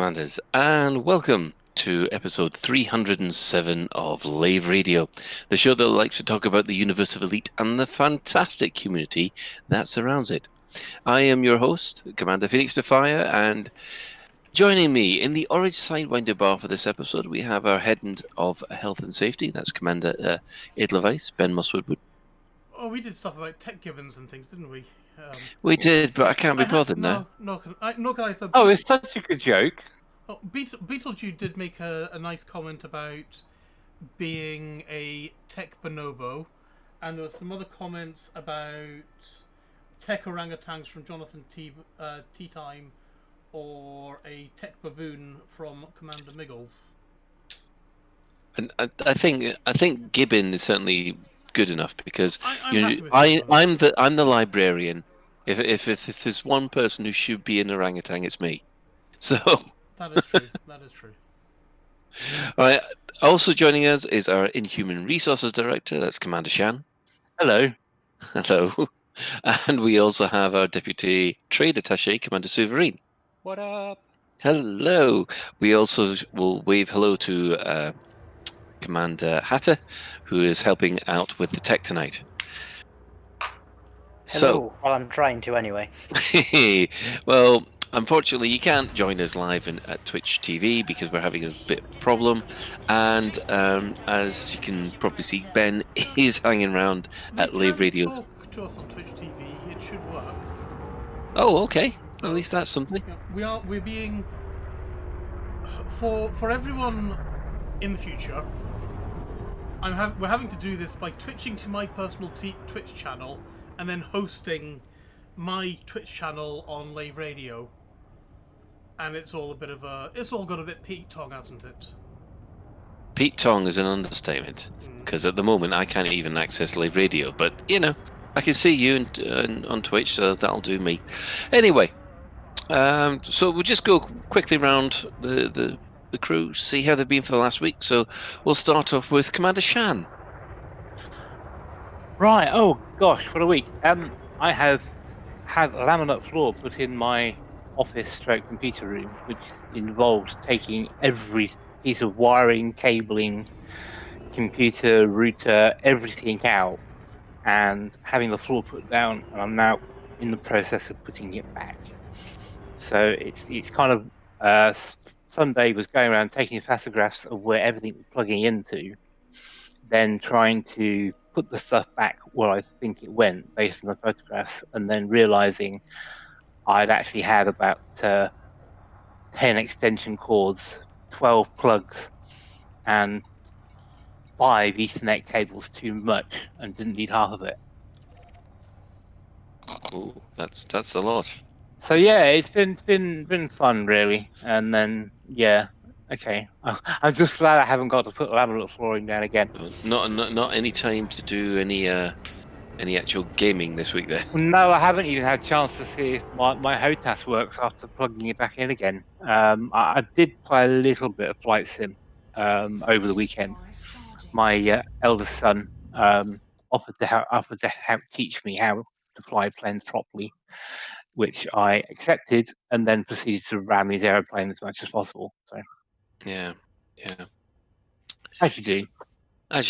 Commanders, and welcome to episode 307 of Lave Radio, the show that likes to talk about the universe of Elite and the fantastic community that surrounds it. I am your host, Commander Phoenix Defire, and joining me in the Orange Sidewinder bar for this episode, we have our head of health and safety. That's Cmdr Eid LeWeise, Ben Muswood. Oh, we did stuff about tech gibbons and things, didn't we? We did, but I can't be bothered now. Nor can I. Oh, it's such a good joke. Oh, Beetlejuice did make a nice comment about being a tech bonobo, and there were some other comments about tech orangutans from Jonathan Tea Time, or a tech baboon from Commander Miggles. And I think Gibbon is certainly good enough because I'm the librarian. If there's one person who should be an orangutan, it's me. So that is true. That is true. All right. Also joining us is our Inhuman Resources Director. That's Commander Shan. Hello. Hello. And we also have our Deputy Trade Attaché, Commander Souv. What up? Hello. We also will wave hello to Commander Hatter, who is helping out with the tech tonight. Hello. Well, I'm trying to anyway. Well, unfortunately, you can't join us live at Twitch TV because we're having a bit of a problem. And as you can probably see, Ben is hanging around at Lave Radio. Talk to us on Twitch TV. It should work. Oh, okay. At least that's something. Yeah, we're being for everyone in the future. We're having to do this by twitching to my personal Twitch channel and then hosting my Twitch channel on Lave Radio. And it's all got a bit Pete Tong, hasn't it? Pete Tong is an understatement because at the moment I can't even access Lave Radio. But I can see you on Twitch, so that'll do me. Anyway, so we'll just go quickly around the crew, see how they've been for the last week. So we'll start off with Commander Shan. Right. Oh gosh, what a week. I have had a laminate floor put in my office/computer room, which involved taking every piece of wiring, cabling, computer, router, everything out, and having the floor put down. And I'm now in the process of putting it back. So it's kind of Sunday was going around taking photographs of where everything was plugging into, then trying to put the stuff back where I think it went based on the photographs, and then realizing I'd actually had about 10 extension cords, 12 plugs, and 5 Ethernet cables too much, and didn't need half of it. Oh, that's a lot. So yeah, it's been fun really, and then okay. I'm just glad I haven't got to put laminate flooring down again. Not any time to do any actual gaming this week then. No, I haven't even had a chance to see if my HOTAS works after plugging it back in again. I did play a little bit of Flight Sim over the weekend. My eldest son offered to teach me how to fly planes properly, which I accepted, and then proceeded to ram his aeroplane as much as possible. So yeah. As you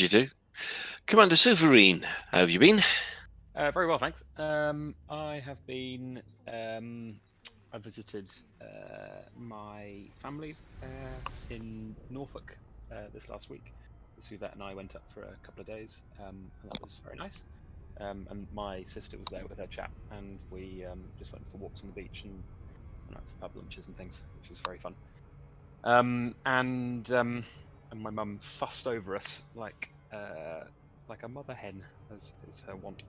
do. Commander Souv, how have you been? Very well, thanks. I have been. I visited my family in Norfolk this last week. Suvette and I went up for a couple of days, and that was very nice. And my sister was there with her chap, and we just went for walks on the beach and went out for pub lunches and things, which was very fun. And my mum fussed over us like a mother hen, as is her wont.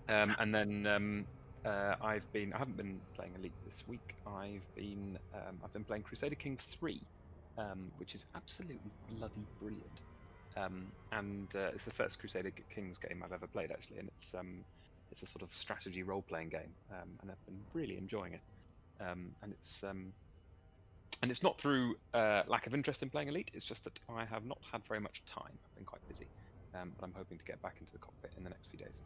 And then I haven't been playing Elite this week. I've been playing Crusader Kings 3, which is absolutely bloody brilliant. And it's the first Crusader Kings game I've ever played actually, and it's a sort of strategy role-playing game, and I've been really enjoying it. And it's not through lack of interest in playing Elite. It's just that I have not had very much time. I've been quite busy, but I'm hoping to get back into the cockpit in the next few days.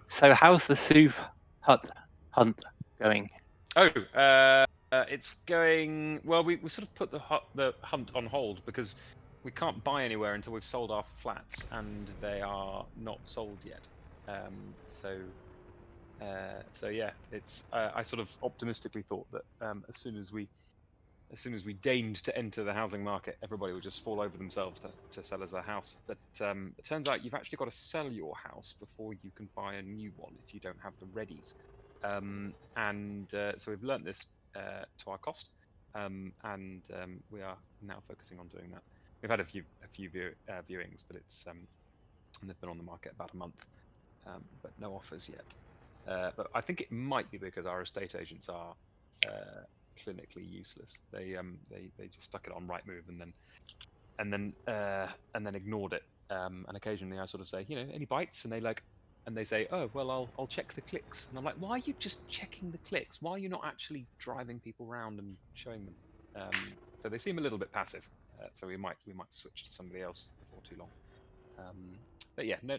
So how's the Souv hunt going? Oh, It's going well. We sort of put the hunt on hold because we can't buy anywhere until we've sold our flats, and they are not sold yet. So yeah, it's I sort of optimistically thought that as soon as we deigned to enter the housing market, everybody would just fall over themselves to sell us a house. But it turns out you've actually got to sell your house before you can buy a new one if you don't have the readies. So we've learnt this to our cost, and we are now focusing on doing that. We've had a few viewings, but it's and they've been on the market about a month, but no offers yet. But I think it might be because our estate agents are clinically useless. They just stuck it on Rightmove and then ignored it. And occasionally I sort of say, any bites, and they say, oh well, I'll check the clicks, and I'm like, why are you just checking the clicks? Why are you not actually driving people around and showing them? So they seem a little bit passive. So we might switch to somebody else before too long. But yeah, no,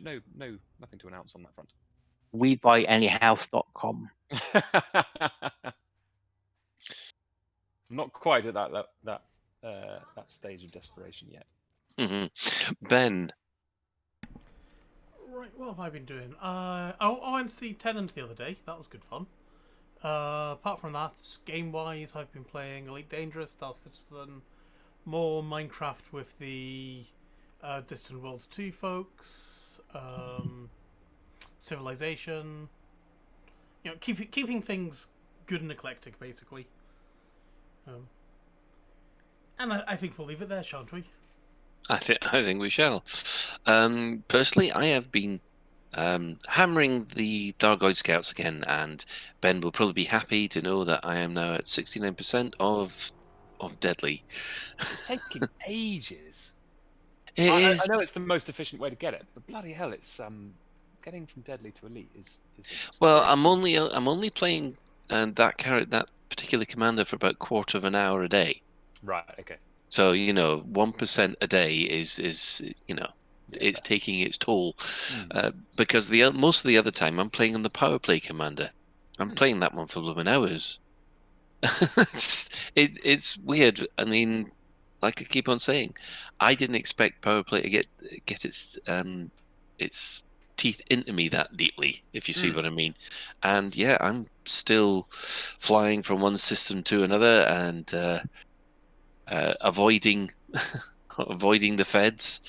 nothing to announce on that front. WeBuyAnyhouse.com. Not quite at that stage of desperation yet. Ben. Right, what have I been doing? I went to the Tenant the other day. That was good fun. Apart from that, game-wise, I've been playing Elite Dangerous, Star Citizen, more Minecraft with the Distant Worlds 2 folks, Civilization. Keeping things good and eclectic, basically. And I think we'll leave it there, shan't we? I think we shall. Personally, I have been hammering the Thargoid Scouts again, and Ben will probably be happy to know that I am now at 69% of Deadly. It's taking ages. I know it's the most efficient way to get it, but bloody hell, it's getting from Deadly to Elite is well, I'm only playing that particular commander for about quarter of an hour a day. Right. Okay. So 1% a day is it's taking its toll, because most of the other time I'm playing on the power play commander. I'm playing that one for blooming hours. It's weird. I mean, like I keep on saying, I didn't expect power play to get its teeth into me that deeply, if you see what I mean. And yeah, I'm still flying from one system to another and avoiding the feds.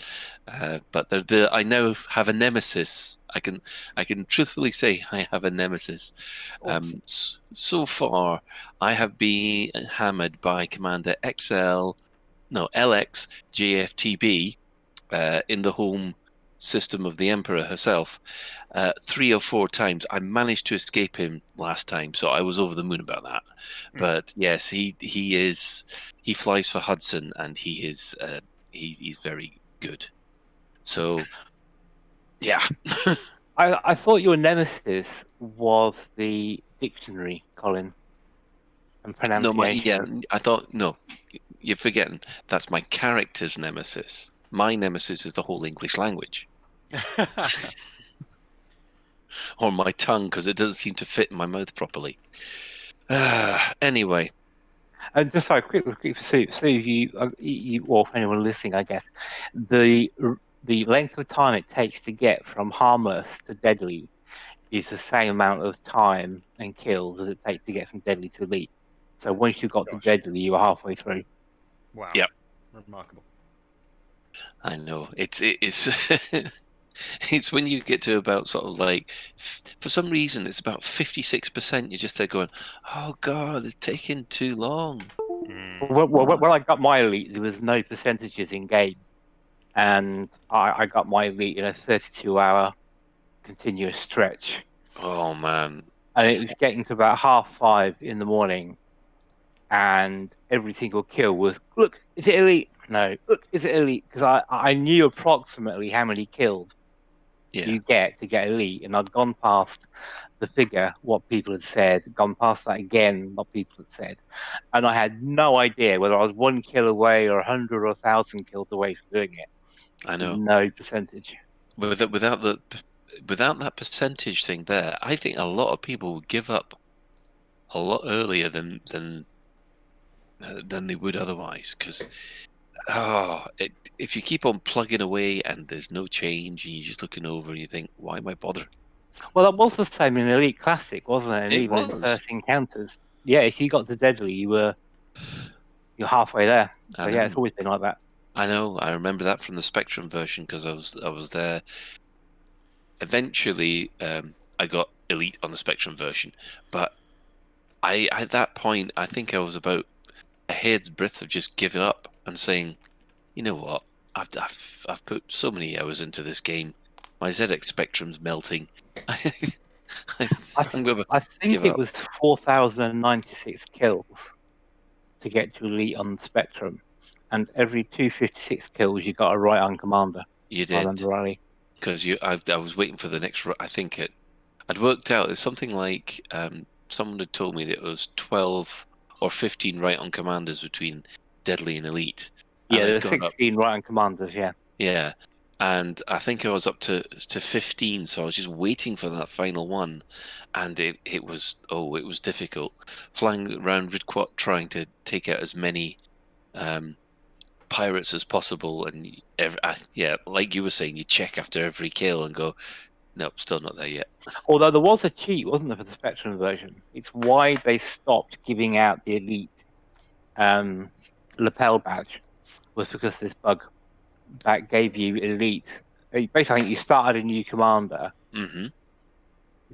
But I now have a nemesis. I can truthfully say I have a nemesis. So far, I have been hammered by Commander LX JFTB in the home system of the Emperor herself 3 or 4 times. I managed to escape him last time, so I was over the moon about that. But yes, he flies for Hudson, and he's very good. So yeah. I thought your nemesis was the dictionary, Colin, and pronunciation. I thought, no, you're forgetting. That's my character's nemesis. My nemesis is the whole English language. Or my tongue, because it doesn't seem to fit in my mouth properly. Anyway. And just sorry, quick for Steve, you or anyone listening, I guess, the length of time it takes to get from harmless to deadly is the same amount of time and kills as it takes to get from deadly to elite. So once you got to deadly, you were halfway through. Wow. Yep. Remarkable. I know. It's it's when you get to about sort of like, for some reason, it's about 56%. You're just there going, oh God, it's taking too long. Well, when I got my elite, there was no percentages in game. And I got my elite in a 32-hour continuous stretch. Oh, man. And it was getting to about 5:30 in the morning. And every single kill was, look, is it elite? No, look, is it elite? Because I knew approximately how many kills you get to get elite. And I'd gone past the figure, what people had said, gone past that again, what people had said. And I had no idea whether I was 1 kill away or 100 or 1,000 kills away from doing it. I know. No percentage. Without that percentage thing there, I think a lot of people would give up a lot earlier than than they would otherwise. Because if you keep on plugging away and there's no change, and you're just looking over and you think, why am I bothering? Well, that was the same in Elite Classic, wasn't it? And It even in the was. first encounters. Yeah, if you got to Deadly, you're halfway there. So yeah, it's always been like that. I know. I remember that from the Spectrum version because I was there. Eventually, I got Elite on the Spectrum version, but at that point, I think I was about a hair's breadth of just giving up and saying, you know what, I've put so many hours into this game. My ZX Spectrum's melting. I'm gonna I think give it up. was 4,096 kills to get to Elite on the Spectrum, and every 256 kills you got a right-arm commander. You If I remember did rightly. because I was waiting for the next. I think I'd worked out. It's something like someone had told me that it was 12 or 15 right-on commanders between Deadly and Elite. Yeah, And there I'd were gone up. 16 right-arm commanders. Yeah. Yeah, and I think I was up to 15, so I was just waiting for that final one, and it was difficult, flying around Ridquot trying to take out as many pirates as possible, and yeah, like you were saying, you check after every kill and go, nope, still not there yet. Although there was a cheat, wasn't there, for the Spectrum version? It's why they stopped giving out the Elite lapel badge, was because this bug that gave you Elite. Basically, I think you started a new commander. Mm-hmm. Do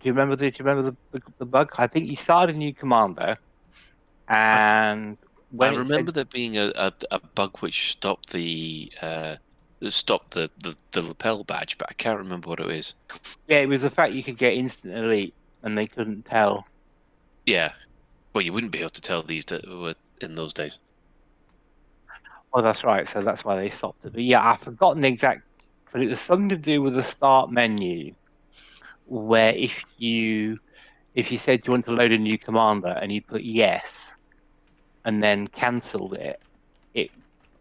you remember the bug? I think you started a new commander, and I when it remember said, there being a bug which stopped the lapel badge, but I can't remember what it is. yeah, it was the fact you could get instant Elite, and they couldn't tell. Yeah, well, you wouldn't be able to tell these were in those days. Oh, that's right. So that's why they stopped it. But yeah, I've forgotten the exact. But it was something to do with the start menu, where if you said you want to load a new commander and you put yes, and then cancelled it, it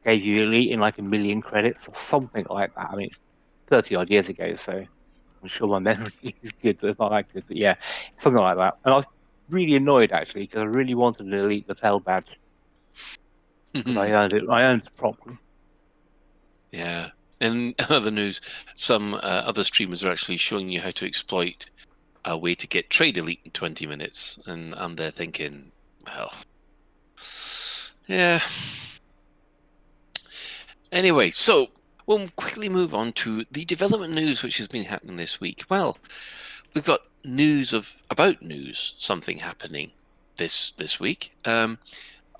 gave you Elite in like 1,000,000 credits or something like that. I mean, it's 30 odd years ago, so I'm sure my memory is good, but it's not that good. But yeah, something like that. And I was really annoyed actually because I really wanted an Elite lapel badge because I earned it. I earned it properly. Yeah. In other news, some other streamers are actually showing you how to exploit a way to get trade elite in 20 minutes, and they're thinking, well, yeah. Anyway, so we'll quickly move on to the development news which has been happening this week. Well, we've got news about something happening this week.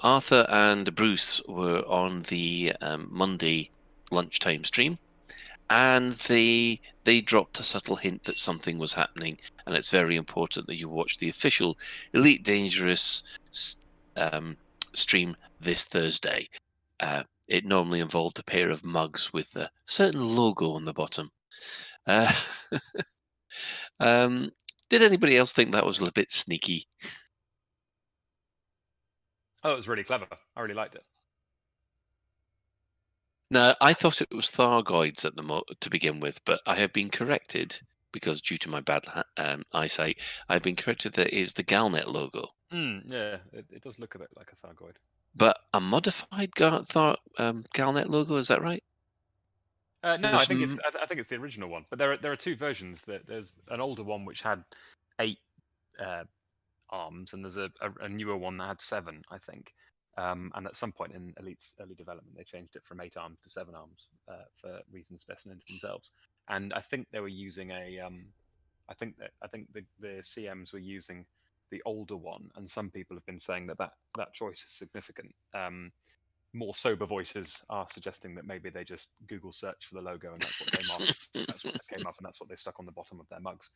Arthur and Bruce were on the Monday lunchtime stream, and they dropped a subtle hint that something was happening, and it's very important that you watch the official Elite Dangerous stream this Thursday. It normally involved a pair of mugs with a certain logo on the bottom. Did anybody else think that was a little bit sneaky? Oh, it was really clever. I really liked it. No, I thought it was Thargoids to begin with, but I have been corrected because due to my bad eyesight, I've been corrected that it is the Galnet logo. Yeah, it does look a bit like a Thargoid. But a modified Galnet logo, is that right? No, I think it's the original one. But there are two versions. There's an older one which had 8 arms, and there's a newer one that had 7, I think. And at some point in Elite's early development, they changed it from 8 arms to 7 arms for reasons best known to themselves. And I think they were using I think the CMs were using the older one, and some people have been saying that choice is significant. More sober voices are suggesting that maybe they just Google search for the logo and that's what came up. That's what came up, and that's what they stuck on the bottom of their mugs,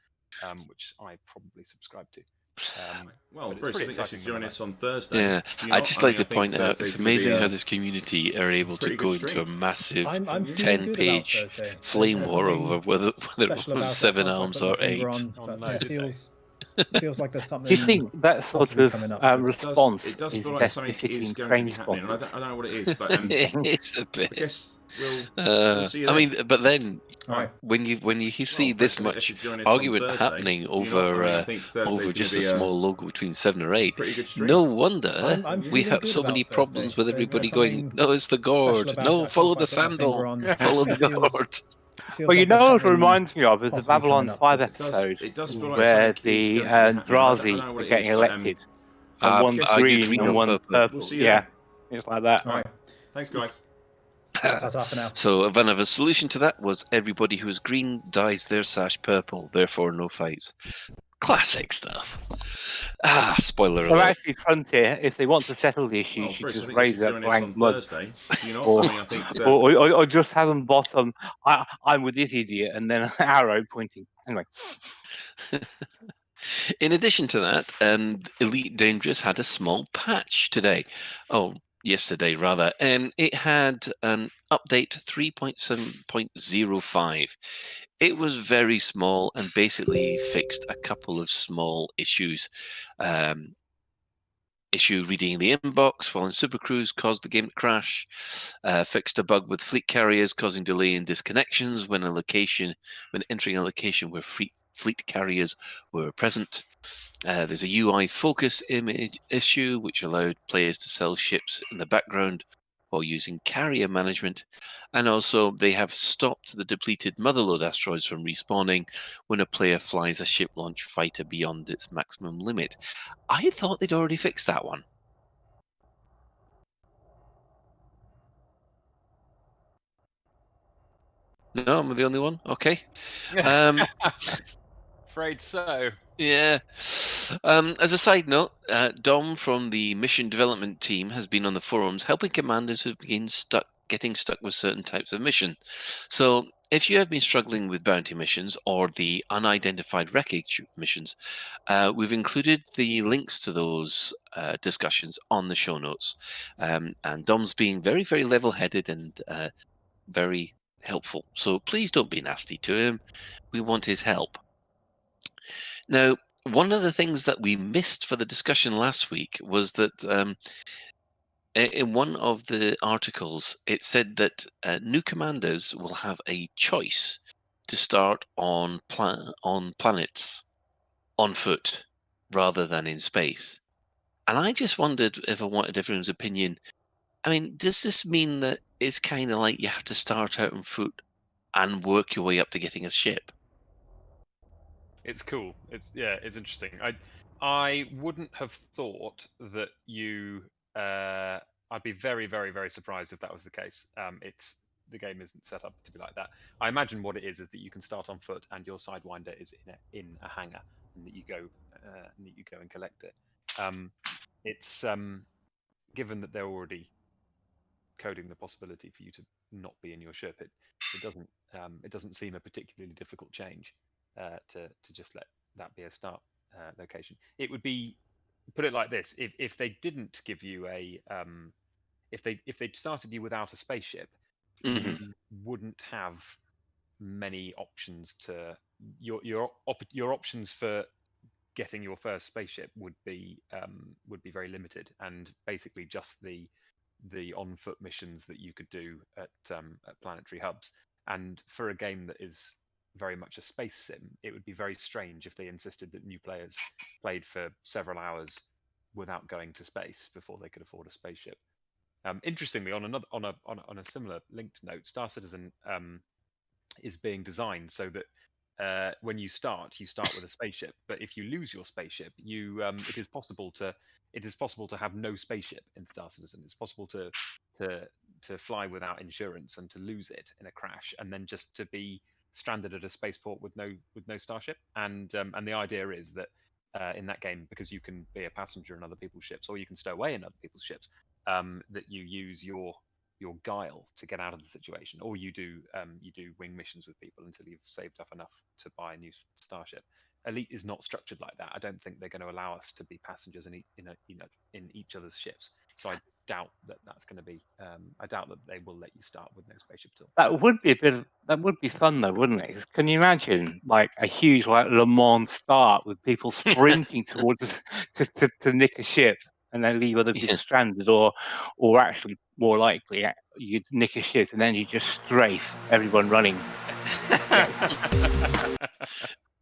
which I probably subscribe to. Well, Bruce, I think they should join us on Thursday. Yeah, I'd just like to point out it's amazing how this community are able to go into a massive I'm 10-page flame war over whether it was 7 arms or 8. Feels like there's something. Do you think that sort of response it does is feel like best something befitting is going to be train happening? And I spotters? don't know what it is, but It's a bit. I guess we'll see you I then. mean, but then All right. When you see this much argument happening over just a small logo between 7 or 8, no wonder we have so many problems with everybody going, no, it's the gourd. No, follow the sandal. Follow the gourd. Well, you know what it reminds me of is the Babylon 5 episode where the Drazi are getting elected. And one's green and one's purple. Yeah, it's like that. All right. Thanks, guys. That's half an hour. So Vanava's solution to that was everybody who is green dyes their sash purple, therefore no fights. Classic stuff. Spoiler So alert. actually, Frontier, if they want to settle the issue, you should just raise that blank mud. Or just have them bottom, I'm with this idiot, and then an arrow pointing. Anyway. In addition to that, Elite Dangerous had a small patch today. Yesterday rather, and it had an update 3.7.05. It was very small and basically fixed a couple of small issues. Issue reading the inbox while in Super Cruise caused the game to crash. Fixed a bug with fleet carriers causing delay in disconnections when entering a location where fleet carriers were present. There's a UI focus image issue which allowed players to sell ships in the background while using carrier management, and also they have stopped the depleted motherload asteroids from respawning when a player flies a ship launch fighter beyond its maximum limit. I thought they'd already fixed that one. No, I'm the only one? Okay. Afraid so. Yeah. As a side note, Dom from the mission development team has been on the forums helping commanders who've been getting stuck with certain types of mission. So if you have been struggling with bounty missions or the unidentified wreckage missions, we've included the links to those discussions on the show notes. And Dom's being very, very level-headed and very helpful. So please don't be nasty to him. We want his help. Now, one of the things that we missed for the discussion last week was that in one of the articles, it said that new commanders will have a choice to start on planets on foot rather than in space. And I just wondered if I wanted everyone's opinion. I mean, does this mean that it's kind of like you have to start out on foot and work your way up to getting a ship? It's cool. It's interesting. I wouldn't have thought that you. I'd be very, very, very surprised if that was the case. The game isn't set up to be like that. I imagine what it is that you can start on foot and your sidewinder is in a hangar, and that you go and collect it. It's given that they're already coding the possibility for you to not be in your ship. It doesn't seem a particularly difficult change. To just let that be a start location. It would be, put it like this: if they didn't give you a if they started you without a spaceship, you wouldn't have many options to your options for getting your first spaceship would be very limited, and basically just the on foot missions that you could do at planetary hubs. And for a game that is very much a space sim, it would be very strange if they insisted that new players played for several hours without going to space before they could afford a spaceship. Interestingly, on a similar linked note, Star Citizen is being designed so that when you start with a spaceship, but if you lose your spaceship, it is possible to have no spaceship in Star Citizen. It's possible to fly without insurance and to lose it in a crash, and then just to be stranded at a spaceport with no starship. And the idea is that in that game, because you can be a passenger in other people's ships, or you can stow away in other people's ships, that you use your guile to get out of the situation, or you do wing missions with people until you've saved up enough to buy a new starship. Elite is not structured like that. I don't think they're going to allow us to be passengers in each other's ships. So I doubt that that's going to be. I doubt that they will let you start with no spaceship at all. That would be fun though, wouldn't it? 'Cause can you imagine like a huge Le Mans start with people sprinting towards to nick a ship and then leave other people stranded, or actually more likely you'd nick a ship and then you just strafe everyone running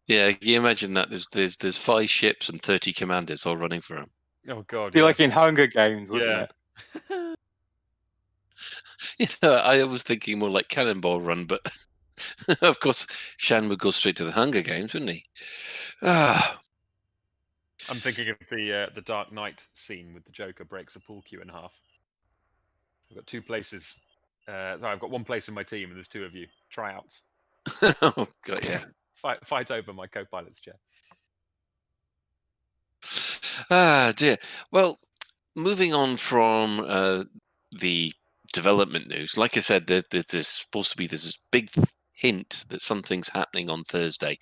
Yeah, can you imagine that? There's 5 ships and 30 commanders all running for him. Oh god. Be Yeah. like in Hunger Games, wouldn't Yeah. it? I was thinking more like Cannonball Run, but of course Shan would go straight to the Hunger Games, wouldn't he? Ah, I'm thinking of the Dark Knight scene with the Joker breaks a pool cue in half. I've got 2 places. Sorry, I've got 1 place in my team, and there's 2 of you. Tryouts. oh god, yeah. Fight over my co-pilot's chair. Ah, dear. Well, moving on from the development news, like I said, there's supposed to be this big hint that something's happening on Thursday.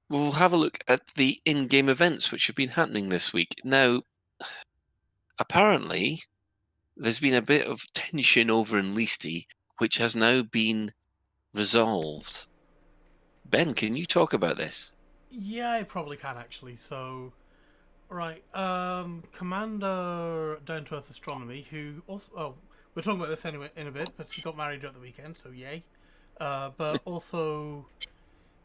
We'll have a look at the in-game events which have been happening this week. Now, apparently, there's been a bit of tension over in Leasty, which has now been resolved. Ben, can you talk about this? Yeah, I probably can actually. So, right, Commander Down to Earth Astronomy, who also we're talking about this anyway in a bit, but he got married at the weekend, so yay. But also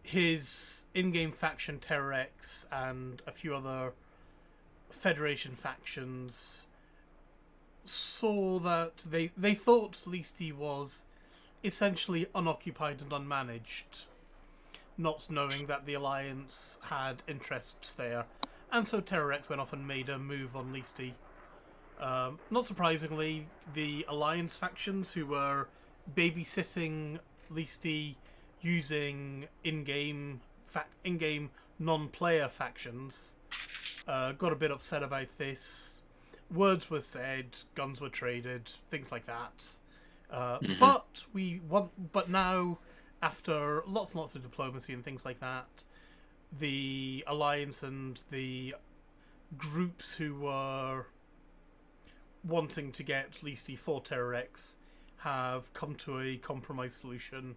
his in-game faction Terror X and a few other Federation factions saw that they thought Leasty was essentially unoccupied and unmanaged, not knowing that the Alliance had interests there. And so Terror X went off and made a move on Leasty. Not surprisingly, the Alliance factions who were babysitting Leasty using in-game non-player factions got a bit upset about this. Words were said, guns were traded, things like that. But now, after lots and lots of diplomacy and things like that, the Alliance and the groups who were wanting to get Leasty for Terror X have come to a compromise solution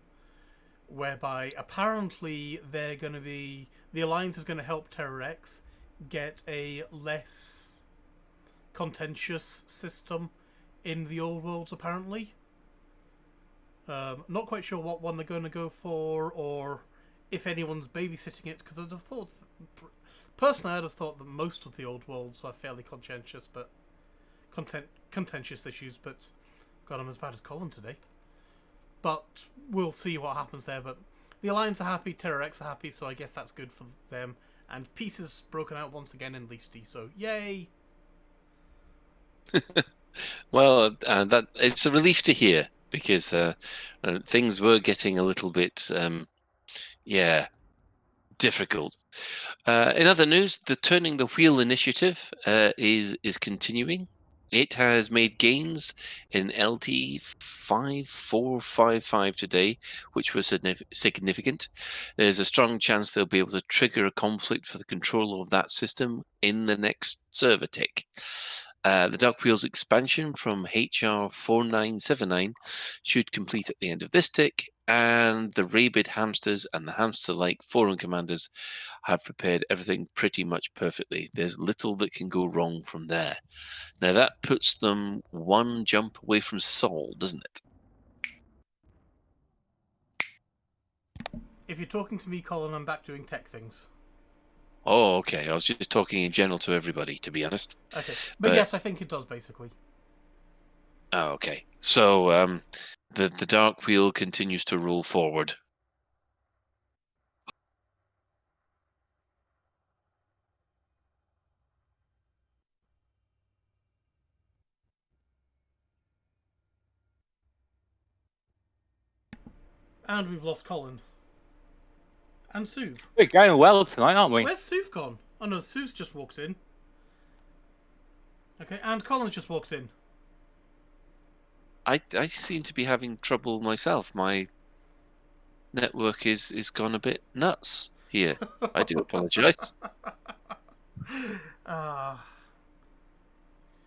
whereby apparently the Alliance is going to help Terror X get a less contentious system in the old worlds, apparently. Not quite sure what one they're going to go for, or if anyone's babysitting it, because I'd have thought, personally, I'd have thought that most of the old worlds are fairly contentious, but contentious issues. But God, I'm as bad as Colin today. But we'll see what happens there. But the Alliance are happy, Terror X are happy, so I guess that's good for them. And peace is broken out once again in Leasty, so yay! Well, that it's a relief to hear, because things were getting a little bit, difficult. In other news, the Turning the Wheel initiative is continuing. It has made gains in LT 5455 today, which was significant. There's a strong chance they'll be able to trigger a conflict for the control of that system in the next server tick. The Dark Wheels expansion from HR 4979 should complete at the end of this tick, and the Rabid Hamsters and the Hamster-like forum commanders have prepared everything pretty much perfectly. There's little that can go wrong from there. Now that puts them 1 jump away from Sol, doesn't it? If you're talking to me, Colin, I'm back doing tech things. Oh, okay. I was just talking in general to everybody, to be honest. Okay. But yes, I think it does, basically. Oh, okay. So the Dark Wheel continues to roll forward. And we've lost Colin. And Souv. We're going well tonight, aren't we? Where's Souv gone? Oh no, Souv's just walked in. Okay, and Colin's just walked in. I seem to be having trouble myself. My network is gone a bit nuts here. I do apologise.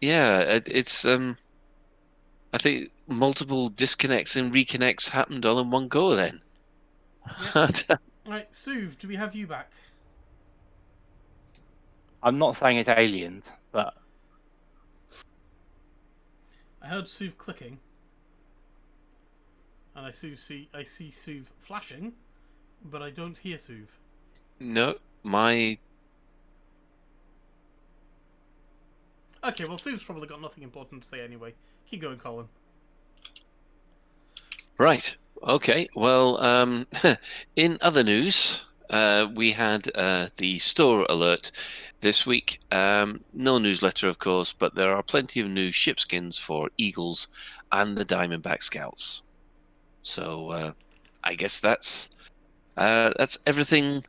Yeah, it's I think multiple disconnects and reconnects happened all in one go then. Yep. Right, Souv, do we have you back? I'm not saying it's aliens, but I heard Souv clicking. And I see Souv flashing, but I don't hear Souv. No, my... Okay, well, Souv's probably got nothing important to say anyway. Keep going, Colin. Right. Okay. Well, in other news, we had the store alert this week. No newsletter, of course, but there are plenty of new ship skins for Eagles and the Diamondback Scouts. So I guess that's everything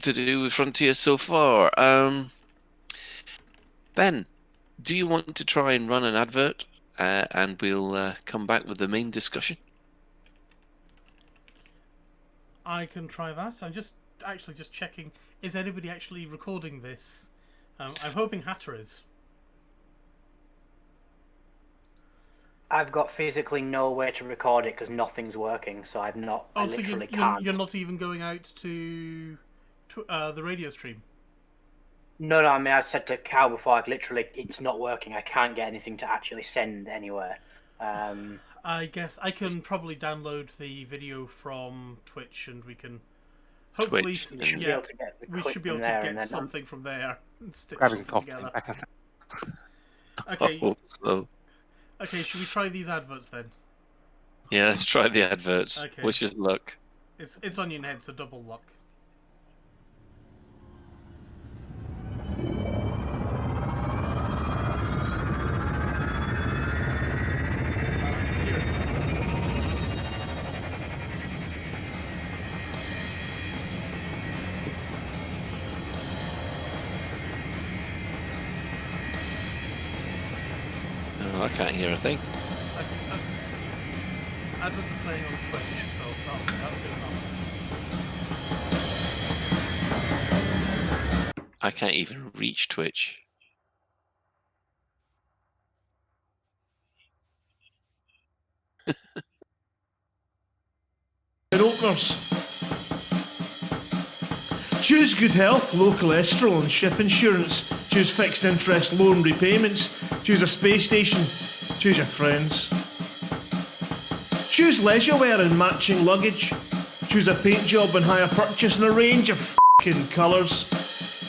to do with Frontier so far. Ben, do you want to try and run an advert, and we'll come back with the main discussion? I can try that. I'm just checking. Is anybody actually recording this? I'm hoping Hatter is. I've got physically no way to record it because nothing's working, so I've not. Oh, I so literally can't. you're not even going out to the radio stream? No, I mean, I said to Cal before, like, literally, it's not working. I can't get anything to actually send anywhere. I guess I can probably download the video from Twitch, and we can hopefully, Twitch, we should be able to get the we clip should be from able to there, and get then something from there and stitch Grabbing something coffee. together. Back at Okay, Oh, so okay. Should we try these adverts then? yeah, let's try the adverts. Okay. Wish us luck. It's Onion Head, so double luck. Oh, I can't hear a thing. Adverts are playing on Twitch, so that'll do enough. I can't even reach Twitch. Openers. Choose good health, low cholesterol and ship insurance. Choose fixed interest loan repayments. Choose a space station. Choose your friends. Choose leisure wear and matching luggage. Choose a paint job and hire purchase in a range of f***ing colours.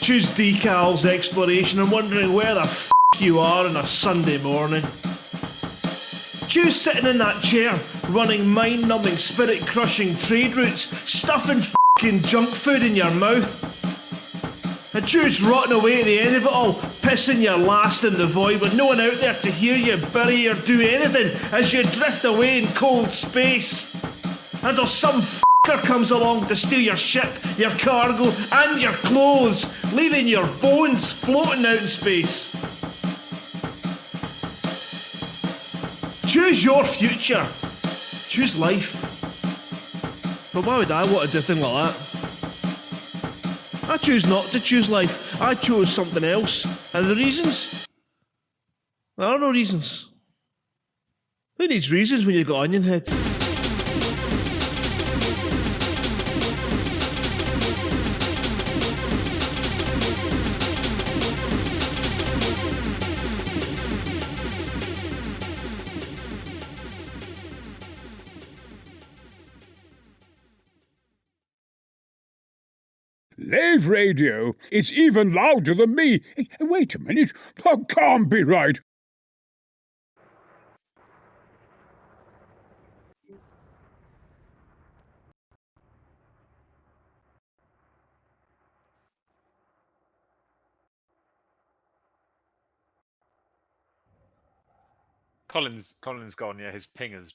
Choose decals, exploration and wondering where the f*** you are on a Sunday morning. Choose sitting in that chair, running mind-numbing, spirit-crushing trade routes, stuffing f***ing junk food in your mouth. And choose rotting away at the end of it all, pissing your last in the void with no one out there to hear you, bury or do anything as you drift away in cold space. Until some f***er comes along to steal your ship, your cargo and your clothes, leaving your bones floating out in space. Choose your future. Choose life. But why would I want to do a thing like that? I choose not to choose life. I chose something else. And the reasons? There are no reasons. Who needs reasons when you've got onion head? Lave radio? It's even louder than me. Wait a minute. That can't be right. Colin's gone. Yeah, his ping is.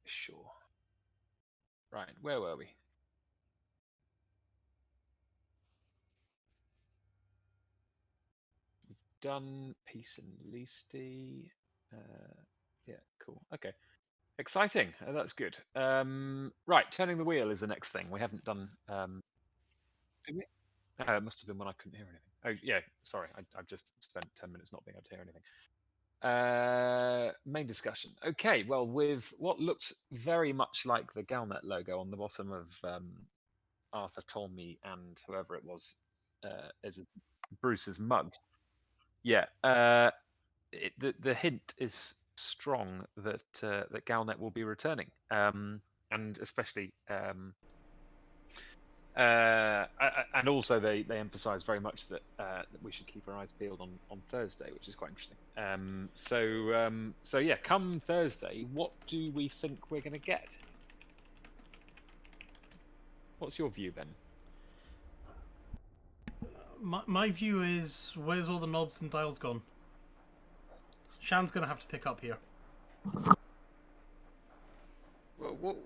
Sure. Right, where were we? We've done peace and leasty. Yeah, cool. Okay, exciting. That's good. Right, turning the wheel is the next thing. We haven't done. Did we? It must have been when I couldn't hear anything. Oh yeah, sorry. I've just spent 10 minutes not being able to hear anything. Main discussion. Okay, well, with what looks very much like the Galnet logo on the bottom of Arthur Tolmie and whoever it was, is Bruce's mug. Yeah. the hint is strong that that Galnet will be returning, and especially and also they emphasise very much that that we should keep our eyes peeled on Thursday, which is quite interesting. So yeah, come Thursday, what do we think we're going to get? What's your view, Ben? My view is, where's all the knobs and dials gone? Shan's going to have to pick up here. What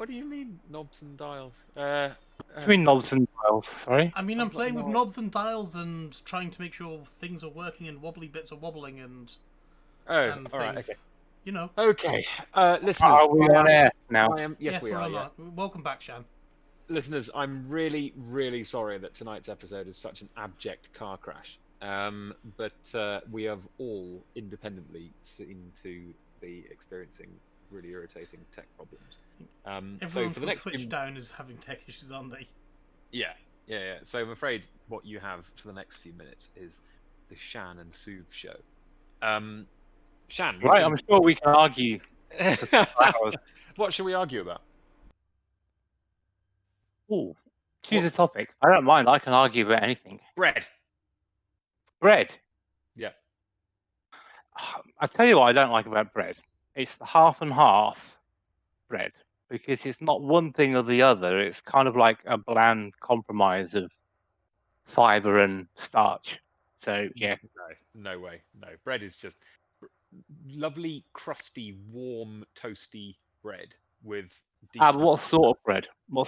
do you mean, knobs and dials? Between knobs and dials, sorry. I mean, I'm playing with knobs and dials and trying to make sure things are working and wobbly bits are wobbling and all things. right, okay. You know. Okay, listeners. Are we on air now? Yes, we we're are. on. Yeah. Welcome back, Shan. Listeners, I'm really, really sorry that tonight's episode is such an abject car crash. But we have all independently seemed to be experiencing really irritating tech problems. Everyone so for the next Twitch down is having tech issues, aren't they? Yeah. So I'm afraid what you have for the next few minutes is the Shan and Souv show. Shan, right? I'm sure we can argue. What should we argue about? Ooh, choose a topic. I don't mind. I can argue about anything. Bread. Yeah. I tell you what I don't like about bread. It's the half and half bread, because it's not one thing or the other. It's kind of like a bland compromise of fiber and starch. So yeah. No way. No. Bread is just lovely, crusty, warm, toasty bread with decent... What sort of bread? Well,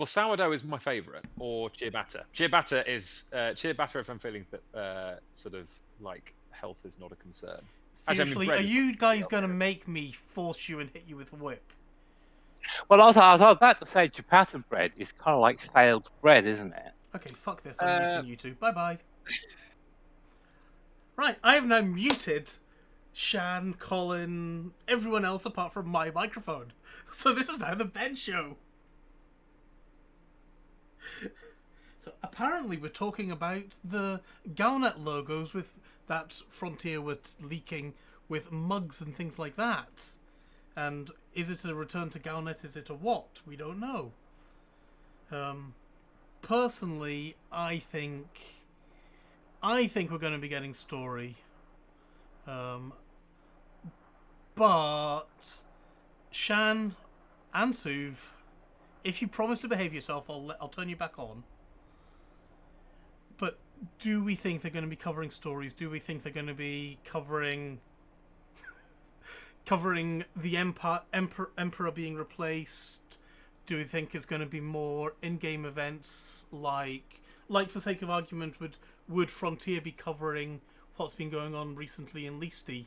sourdough is my favourite, or ciabatta. Ciabatta is ciabatta if I'm feeling that sort of like health is not a concern. Seriously, are you guys going to make me force you and hit you with a whip? Well, I was about to say ciabatta bread is kind of like failed bread, isn't it? Okay, fuck this. I'm muting you two. Bye-bye. Right, I have now muted Shan, Colin, everyone else apart from my microphone. So this is now the Ben show. So apparently we're talking about the Galnet logos with that Frontier was leaking with mugs and things like that. And is it a return to Galnet? Is it a what? We don't know. Personally, I think we're going to be getting story. But Shan and Souv, if you promise to behave yourself, I'll turn you back on. But do we think they're going to be covering stories? Do we think they're going to be covering the Emperor being replaced? Do we think it's going to be more in-game events like for sake of argument, would Frontier be covering what's been going on recently in Leasty?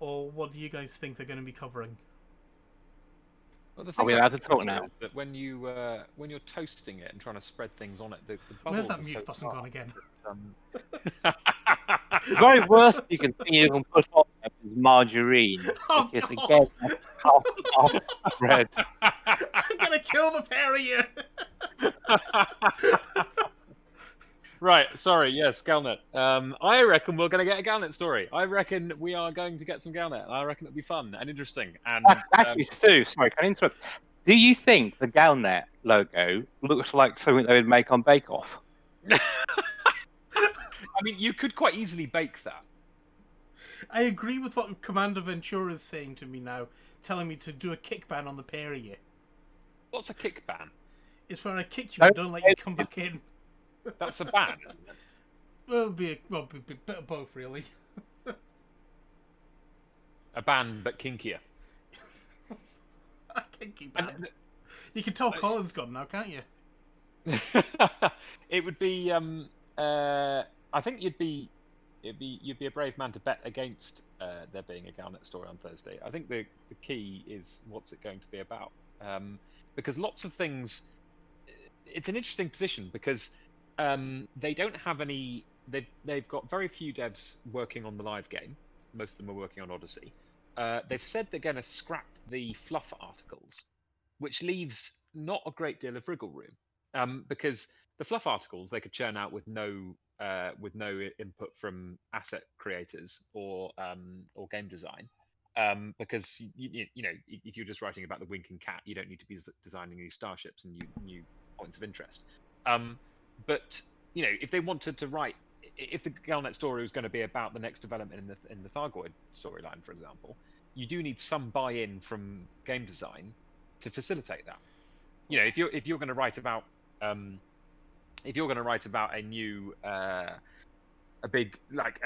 Or what do you guys think they're going to be covering? Well, the Are thing we allowed to talk now? is that when you're toasting it and trying to spread things on it, the Where's bubbles that are mute so button gone again? The very worst you can put on it is margarine. Oh, because God. again, that's half bread. I'm going to kill the pair of you! Right, sorry, yes, Galnet. I reckon we're going to get a Galnet story. I reckon we are going to get some Galnet. I reckon it'll be fun and interesting. And Actually, Stu, sorry, can I interrupt? Do you think the Galnet logo looks like something they would make on Bake Off? I mean, you could quite easily bake that. I agree with what Commander Ventura is saying to me now, telling me to do a kick ban on the pair of you. What's a kick ban? It's where I kick you and don't let you come back in. That's a ban, isn't it? Well, it'll be a bit of both, really. A ban, but kinkier. A kinky ban. You can tell Colin's gone now, can't you? It would be. I think you'd be a brave man to bet against there being a Galnet story on Thursday. I think the key is what's it going to be about, because lots of things. It's an interesting position because they don't have any. They've got very few devs working on the live game. Most of them are working on Odyssey. They've said they're going to scrap the fluff articles, which leaves not a great deal of wriggle room, because the fluff articles they could churn out with no input from asset creators or game design, because you know, if you're just writing about the winking cat, you don't need to be designing new starships and new points of interest. But you know, if they wanted to write, if the Galnet story was going to be about the next development in the Thargoid storyline, for example, you do need some buy-in from game design to facilitate that. You know, if you're going to write about if you're going to write about a new a big like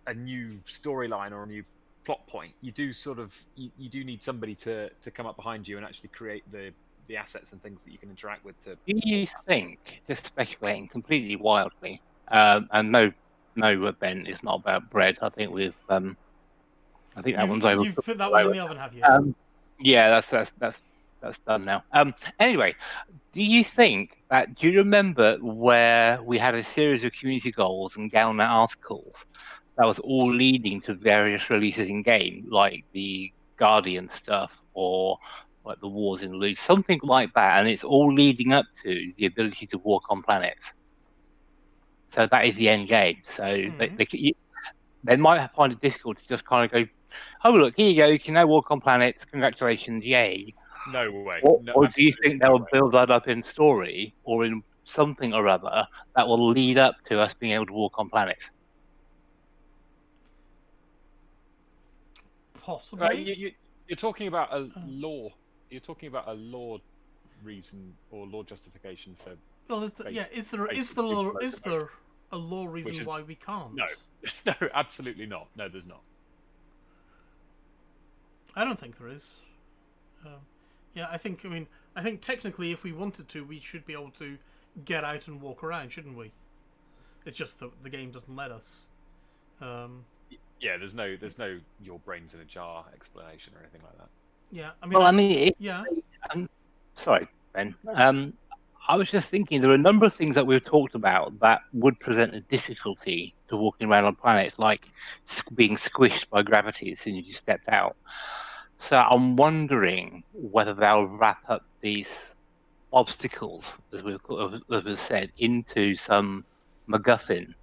a new storyline or a new plot point, you do sort of you do need somebody to come up behind you and actually create the assets and things that you can interact with. Do you think, just speculating completely wildly, and no, Ben, it's not about bread. I think I think that one's over. You've put that one in the oven, have you? Yeah, that's done now. Anyway, do you you remember where we had a series of community goals and Galnet articles that was all leading to various releases in game, like the Guardian stuff or like the Wars in Loot, something like that, and it's all leading up to the ability to walk on planets. So that is the end game. So they might find it difficult to just kind of go, oh look, here you go, you can now walk on planets, congratulations, yay. No way. Or do you think they'll build that up in story or in something or other that will lead up to us being able to walk on planets? Possibly. You're talking about a law. You're talking about a law reason or law justification for. Well, is there a law reason why we can't? No, absolutely not. No, there's not. I don't think there is. Yeah, I think technically, if we wanted to, we should be able to get out and walk around, shouldn't we? It's just that the game doesn't let us. Yeah, there's no your brains in a jar explanation or anything like that. Yeah, sorry, Ben. I was just thinking there are a number of things that we've talked about that would present a difficulty to walking around on planets, like being squished by gravity as soon as you stepped out. So I'm wondering whether they'll wrap up these obstacles, as we've said, into some MacGuffin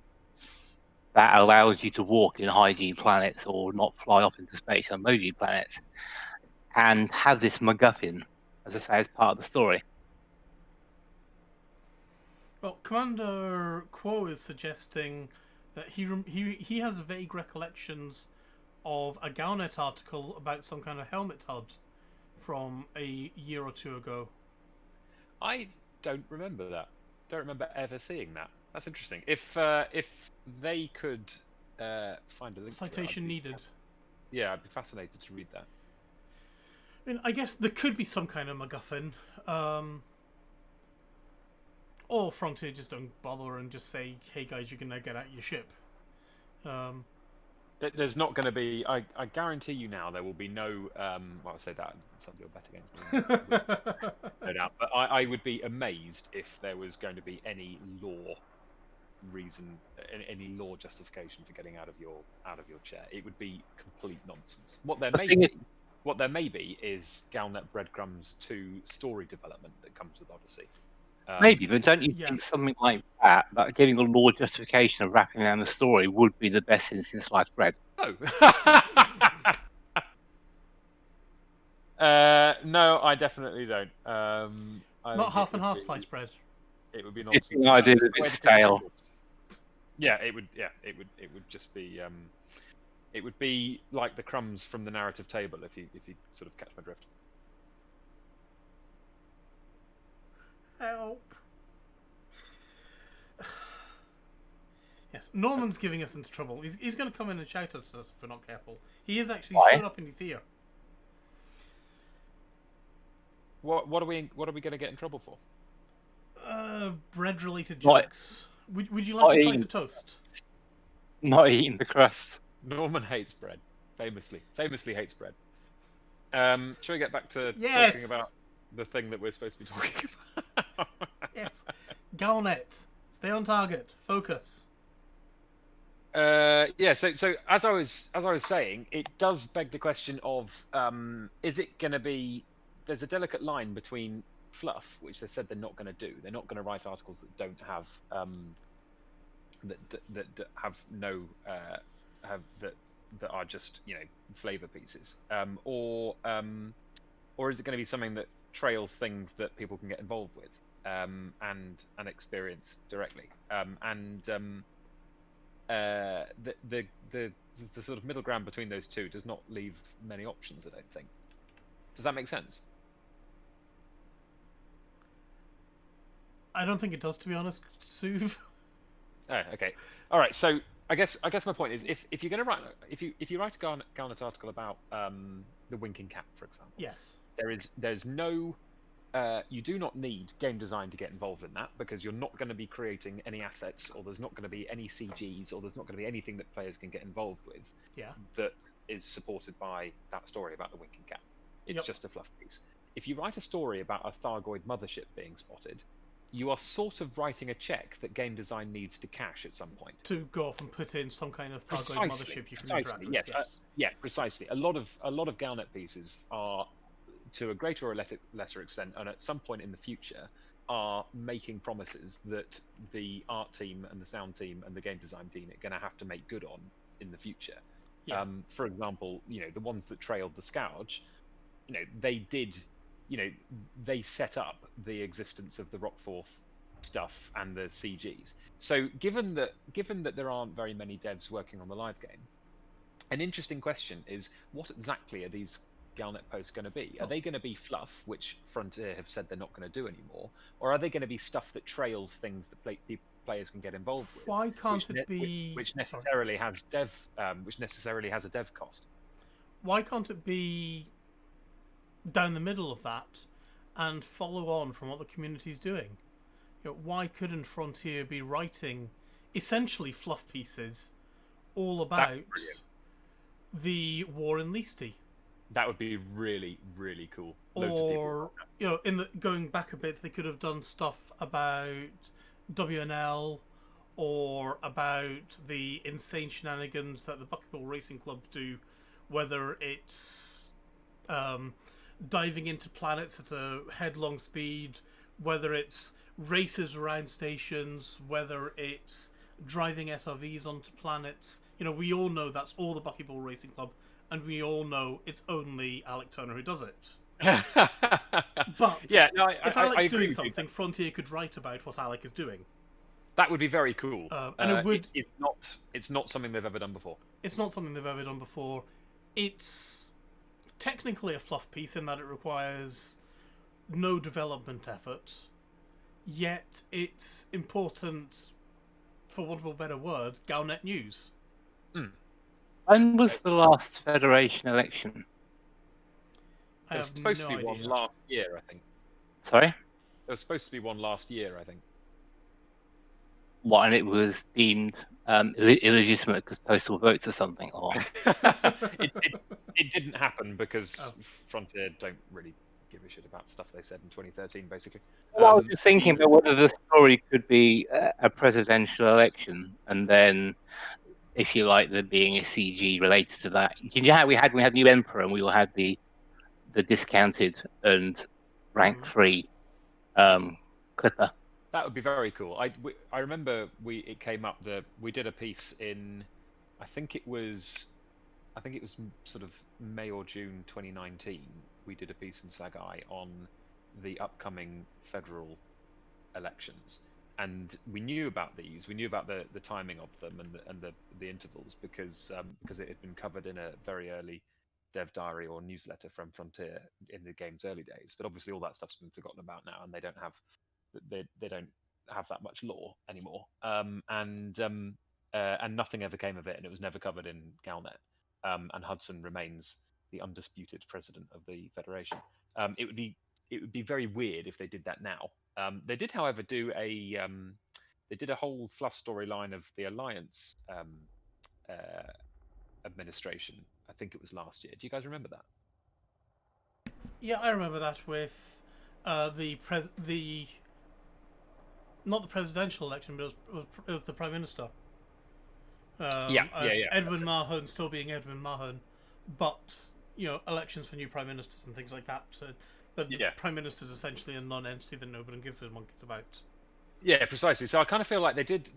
that allows you to walk in hygiene planets or not fly off into space on low-G planets, and have this MacGuffin, as I say, as part of the story. Well, Commander Quo is suggesting that he has vague recollections of a Galnet article about some kind of helmet HUD from a year or two ago. I don't remember that. Don't remember ever seeing that. That's interesting. If they could find a link citation needed. Yeah, I'd be fascinated to read that. I mean, I guess there could be some kind of MacGuffin. Or Frontier just don't bother and just say, hey guys, you can now get out your ship. There's not going to be. I guarantee you now there will be no. Well, I'll say that some people bet against me. No doubt. But I would be amazed if there was going to be any law reason, any law justification for getting out of your chair. It would be complete nonsense. What there may be is Galnet breadcrumbs to story development that comes with Odyssey. Maybe, but don't you think something like that, like giving a law justification of wrapping around the story, would be the best thing since sliced bread? No. No, I definitely don't. Not half and half sliced bread. It would be nonsense. It's the idea that it's stale. Yeah, it would. Yeah, it would just be. It would be like the crumbs from the narrative table, if you sort of catch my drift. Help. Yes, Norman's giving us into trouble. He's going to come in and shout at us if we're not careful. He is actually showing up in his ear. What are we going to get in trouble for? Bread-related jokes. Would you like a slice of toast? Not eating the crust. Norman hates bread. Famously hates bread. Shall we get back to talking about the thing that we're supposed to be talking about? Yes. Galnet. Stay on target. Focus. Yeah, so as I was saying, it does beg the question of is it going to be? There's a delicate line between fluff, which they said they're not going to do. They're not going to write articles that don't have that have no that are just flavor pieces, or is it going to be something that trails things that people can get involved with and experience directly, the sort of middle ground between those two does not leave many options, I don't think. Does that make sense? I don't think it does, to be honest, Souv. Oh, okay. All right. So I guess my point is, if you're going to write, if you write a Galnet article about the winking cat, for example, Yes. there's no you do not need game design to get involved in that, because you're not going to be creating any assets, or there's not going to be any CGs, or there's not going to be anything that players can get involved with that is supported by that story about the winking cat. It's just a fluff piece. If you write a story about a Thargoid mothership being spotted, you are sort of writing a check that game design needs to cash at some point. To go off and put in some kind of Thargoid mothership you can interact with. Yes. Yeah, precisely. A lot of Galnet pieces are, to a greater or lesser extent, and at some point in the future, are making promises that the art team and the sound team and the game design team are going to have to make good on in the future. Yeah. For example, the ones that trailed the Scourge, they did, they set up the existence of the Rockforth stuff and the CGs. So given that there aren't very many devs working on the live game, an interesting question is, what exactly are these Galnet posts going to be? Are they going to be fluff, which Frontier have said they're not going to do anymore, or are they going to be stuff that trails things that players can get involved with? Why can't it be which necessarily has a dev cost? Why can't it be down the middle of that and follow on from what the community's doing? Why couldn't Frontier be writing essentially fluff pieces all about the war in Leasty? That would be really, really cool. Or going back a bit, they could have done stuff about WNL, or about the insane shenanigans that the Bucketball Racing Club do, whether it's diving into planets at a headlong speed, whether it's races around stations, whether it's driving SRVs onto planets. We all know that's all the Bucketball Racing Club, and we all know it's only Alec Turner who does it. But if Alec's doing something, Frontier could write about what Alec is doing. That would be very cool. And it would. It's not something they've ever done before. It's not something they've ever done before. It's technically a fluff piece in that it requires no development effort, yet it's important, for want of a better word, Galnet news. When was the last Federation election? There was supposed to be one last year, I think. Sorry? There was supposed to be one last year, I think. What, and it was deemed illegitimate because postal votes or something? Or it didn't happen because Frontier don't really give a shit about stuff they said in 2013, basically. Well, I was just thinking about whether the story could be a presidential election, and then, if you like, there being a CG related to that. You know how we had new Emperor, and we all had the discounted and rank 3 Clipper. That would be very cool. I remember it came up that we did a piece in, I think it was sort of May or June 2019. We did a piece in Sagai on the upcoming federal elections, and we knew about these. We knew about the timing of them and the intervals because it had been covered in a very early dev diary or newsletter from Frontier in the game's early days. But obviously all that stuff's been forgotten about now, and they don't have that much lore anymore. And nothing ever came of it, and it was never covered in Galnet. And Hudson remains the undisputed president of the Federation. It would be very weird if they did that now. They did, however, do a whole fluff storyline of the Alliance administration. I think it was last year. Do you guys remember that? Yeah, I remember that with not the presidential election, but it was the Prime Minister. Edwin Mahone still being Edwin Mahone, but elections for new prime ministers and things like that. But the prime minister is essentially a non-entity that nobody gives a monkey's about. Yeah, precisely. So I kind of feel like they did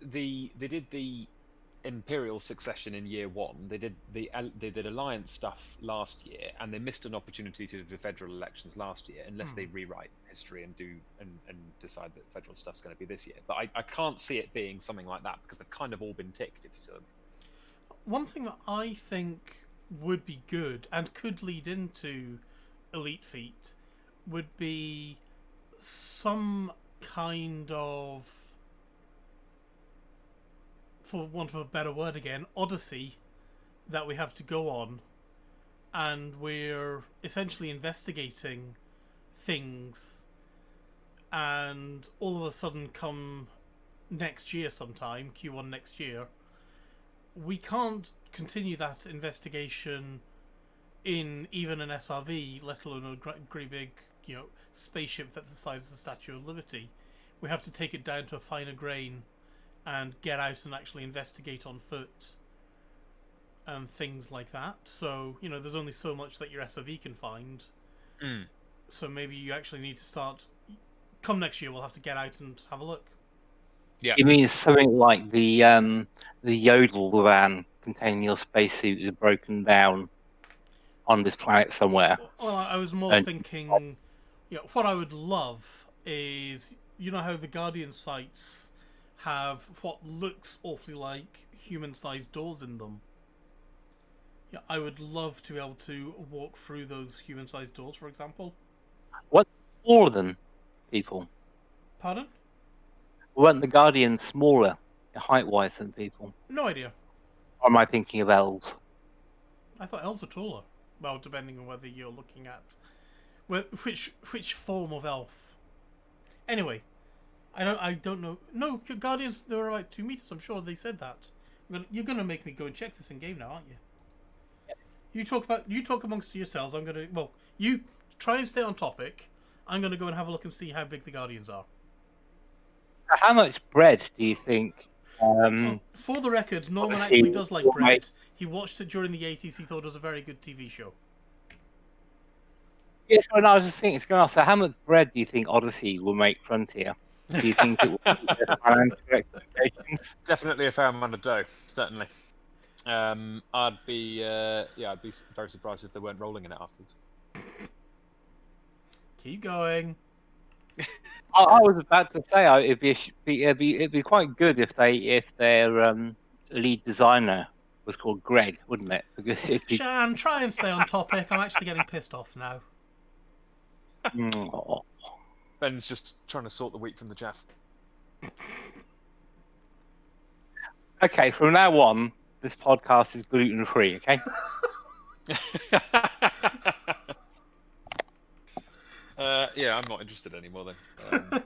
the Imperial succession in year one. They did Alliance stuff last year, and they missed an opportunity to do the federal elections last year, unless they rewrite history and decide that federal stuff's going to be this year. But I can't see it being something like that because they've kind of all been ticked. If you see what I mean. One thing that I think would be good and could lead into Elite Feat would be some kind of, for want of a better word again, odyssey that we have to go on, and we're essentially investigating things, and all of a sudden come next year sometime, Q1 next year, we can't continue that investigation in even an SRV, let alone a great big, spaceship that's the size of the Statue of Liberty. We have to take it down to a finer grain and get out and actually investigate on foot and things like that. So, there's only so much that your SRV can find. So maybe you actually need to start. Come next year, we'll have to get out and have a look. Yeah. You mean something like the Yodel van containing your spacesuit is broken down on this planet somewhere? Well, I was more thinking, what I would love is, how the Guardian sites have what looks awfully like human-sized doors in them. Yeah, I would love to be able to walk through those human-sized doors, for example. What smaller than people? Pardon? Weren't the Guardians smaller, height-wise, than people? No idea. Or am I thinking of elves? I thought elves were taller. Well, depending on whether you're looking at which form of elf. Anyway, I don't know. No, Guardians, they were about 2 meters. I'm sure they said that. You're gonna make me go and check this in game now, aren't you? Yeah. You talk amongst yourselves. You try and stay on topic. I'm gonna go and have a look and see how big the Guardians are. How much bread do you think? For the record, Norman actually does like bread. He watched it during the 80s. He thought it was a very good TV show. Yes, I was just thinking, so how much bread do you think Odyssey will make Frontier? Do you think it will be financial expectations? Definitely a fair amount of dough, certainly. I'd be very surprised if they weren't rolling in it afterwards. Keep going. I was about to say it'd be quite good if their lead designer was called Greg, wouldn't it? Because Shan, try and stay on topic. I'm actually getting pissed off now. Ben's just trying to sort the wheat from the chaff. Okay, from now on, this podcast is gluten-free, okay? Yeah, I'm not interested anymore then.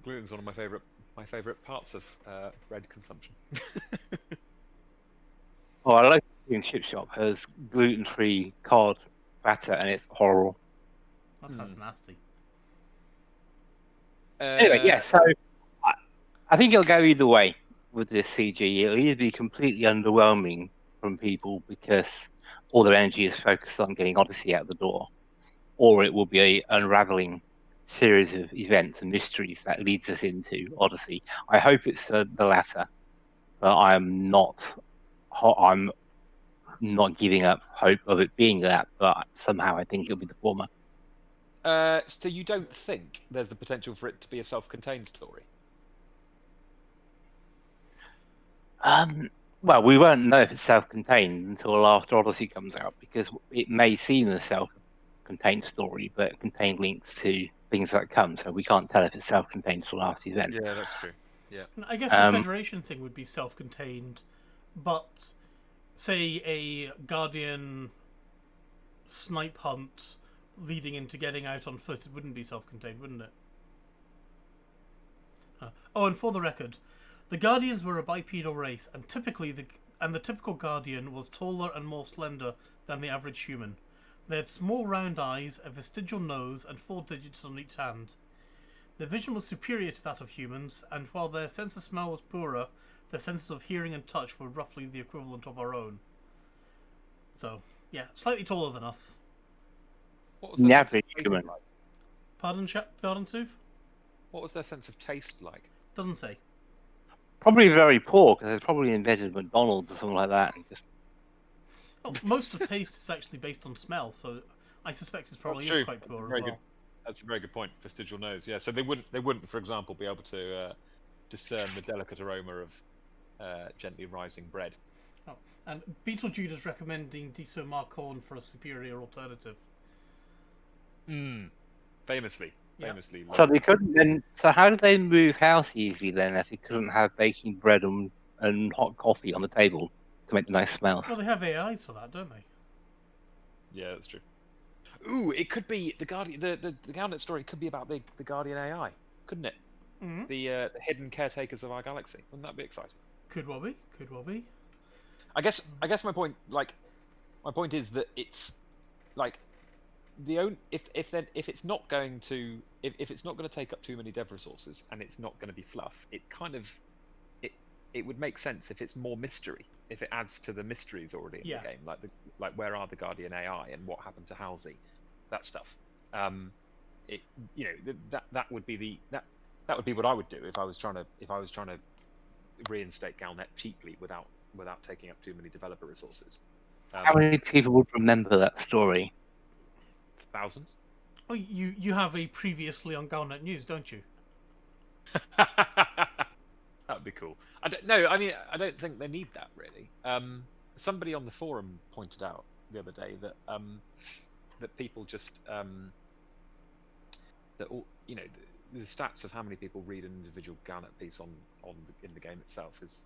Gluten's one of my favourite parts of bread consumption. Oh, I like Chip Shop has gluten-free cod batter, and it's horrible. That sounds nasty. Anyway, yeah, so I think it'll go either way with this CG. It'll either be completely underwhelming from people because all their energy is focused on getting Odyssey out the door, or it will be an unraveling series of events and mysteries that leads us into Odyssey. I hope it's the latter, but I'm not giving up hope of it being that, but somehow I think it'll be the former. So you don't think there's the potential for it to be a self-contained story? Well, we won't know if it's self-contained until after Odyssey comes out, because it may seem a self-contained story, but contain links to things that come, so we can't tell if it's self-contained till after the event. Yeah, that's true. Yeah. I guess the Federation thing would be self-contained, but say a Guardian snipe hunt leading into getting out on foot, it wouldn't be self-contained, wouldn't it? Oh, and for the record, the Guardians were a bipedal race, and the typical Guardian was taller and more slender than the average human. They had small round eyes, a vestigial nose, and 4 digits on each hand. Their vision was superior to that of humans, and while their sense of smell was poorer, their senses of hearing and touch were roughly the equivalent of our own. So, yeah, slightly taller than us. What was the average human? Pardon, Souv? What was their sense of taste like? Doesn't say. Probably very poor because they probably invented McDonald's or something like that. And just Well, most of taste is actually based on smell, so I suspect it probably That's true. is quite That's a poor as very well. good. That's a very good point. Vestigial nose. Yeah. So they wouldn't, for example, be able to discern the delicate aroma of gently rising bread. Oh, and Beetlejuice is recommending Diso Marcorn for a superior alternative. Famously. Yeah. so they couldn't then. So how did they move house easily then if they couldn't have baking bread and hot coffee on the table to make the nice smells? Well, they have AIs for that, don't they? Yeah, that's true. Ooh, it could be the Guardian. The Galnet story could be about the Guardian AI, couldn't it? Mm-hmm. The hidden caretakers of our galaxy. Wouldn't that be exciting? Could well be. Could well be. I guess my point is that it's like if it's not going to if it's not going to take up too many dev resources and it's not going to be fluff, it would make sense if it's more mystery, if it adds to the mysteries already in the game, like where are the Guardian AI and what happened to Halsey, that stuff. That would be that would be what I would do if I was trying to reinstate Galnet cheaply without taking up too many developer resources. How many people would remember that story? Thousands. Oh, you have a previously on Galnet News, don't you? That'd be cool. I don't know. I mean, I don't think they need that really. Somebody on the forum pointed out the other day that that people just that all the stats of how many people read an individual Galnet piece in the game itself is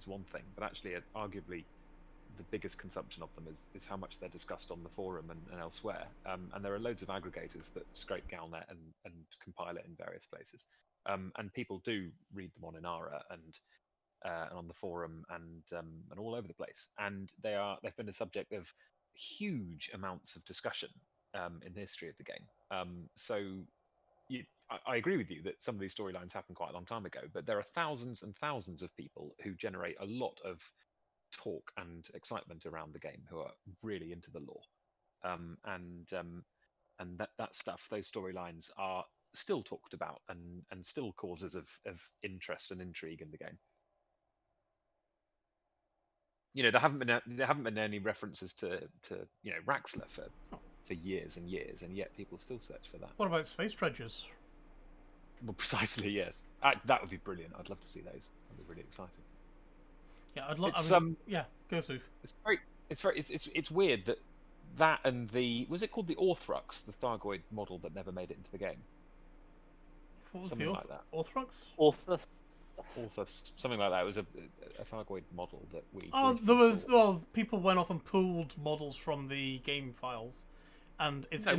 one thing, but actually, arguably, the biggest consumption of them is how much they're discussed on the forum and elsewhere. And there are loads of aggregators that scrape Galnet and compile it in various places. And people do read them on Inara and on the forum and all over the place. And they've been the subject of huge amounts of discussion in the history of the game. I agree with you that some of these storylines happened quite a long time ago, but there are thousands and thousands of people who generate a lot of talk and excitement around the game who are really into the lore, and that stuff, those storylines are still talked about and still causes of interest and intrigue in the game. There haven't been any references to Raxler for years and years, and yet people still search for that. What about space dredgers? Well, precisely, yes. That would be brilliant. I'd love to see those. That'd be really exciting. Yeah, I'd love. Yeah, go Souv. It's weird that and was it called the Orthrux, the Thargoid model that never made it into the game? What was something the like that. Orthrux? Orthus, something like that. It was a Thargoid model that we. Oh, there was. Well, people went off and pulled models from the game files, and it's it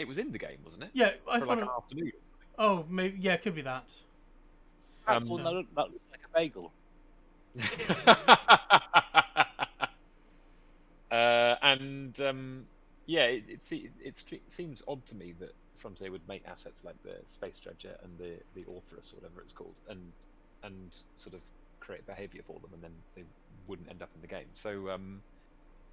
was in the game, wasn't it? Yeah, I thought. Like an afternoon. Oh, maybe yeah, it could be that. That looked like a bagel. It seems odd to me that Frontier would make assets like the Space Dredger and the Orthrus, or whatever it's called, and sort of create behavior for them, and then they wouldn't end up in the game. So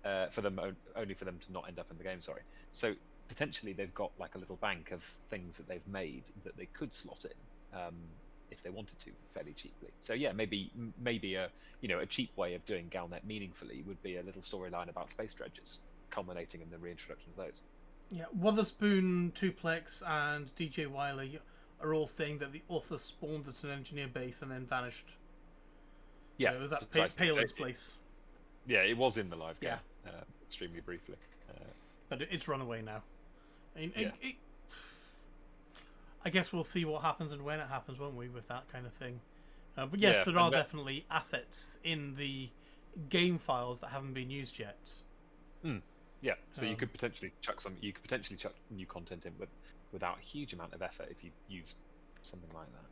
only for them to not end up in the game. Sorry. So potentially they've got like a little bank of things that they've made that they could slot in if they wanted to fairly cheaply. So yeah, maybe a cheap way of doing Galnet meaningfully would be a little storyline about space dredgers, culminating in the reintroduction of those. Yeah, Witherspoon, Tuplex, and DJ Wiley are all saying that the author spawned at an engineer base and then vanished. Yeah, it was at Payload's place. Yeah, it was in the live game, yeah. Extremely briefly. But it's run away now. I guess we'll see what happens and when it happens, won't we, with that kind of thing. But yes, there are definitely assets in the game files that haven't been used yet. Yeah, so you could potentially chuck new content in without a huge amount of effort if you used something like that.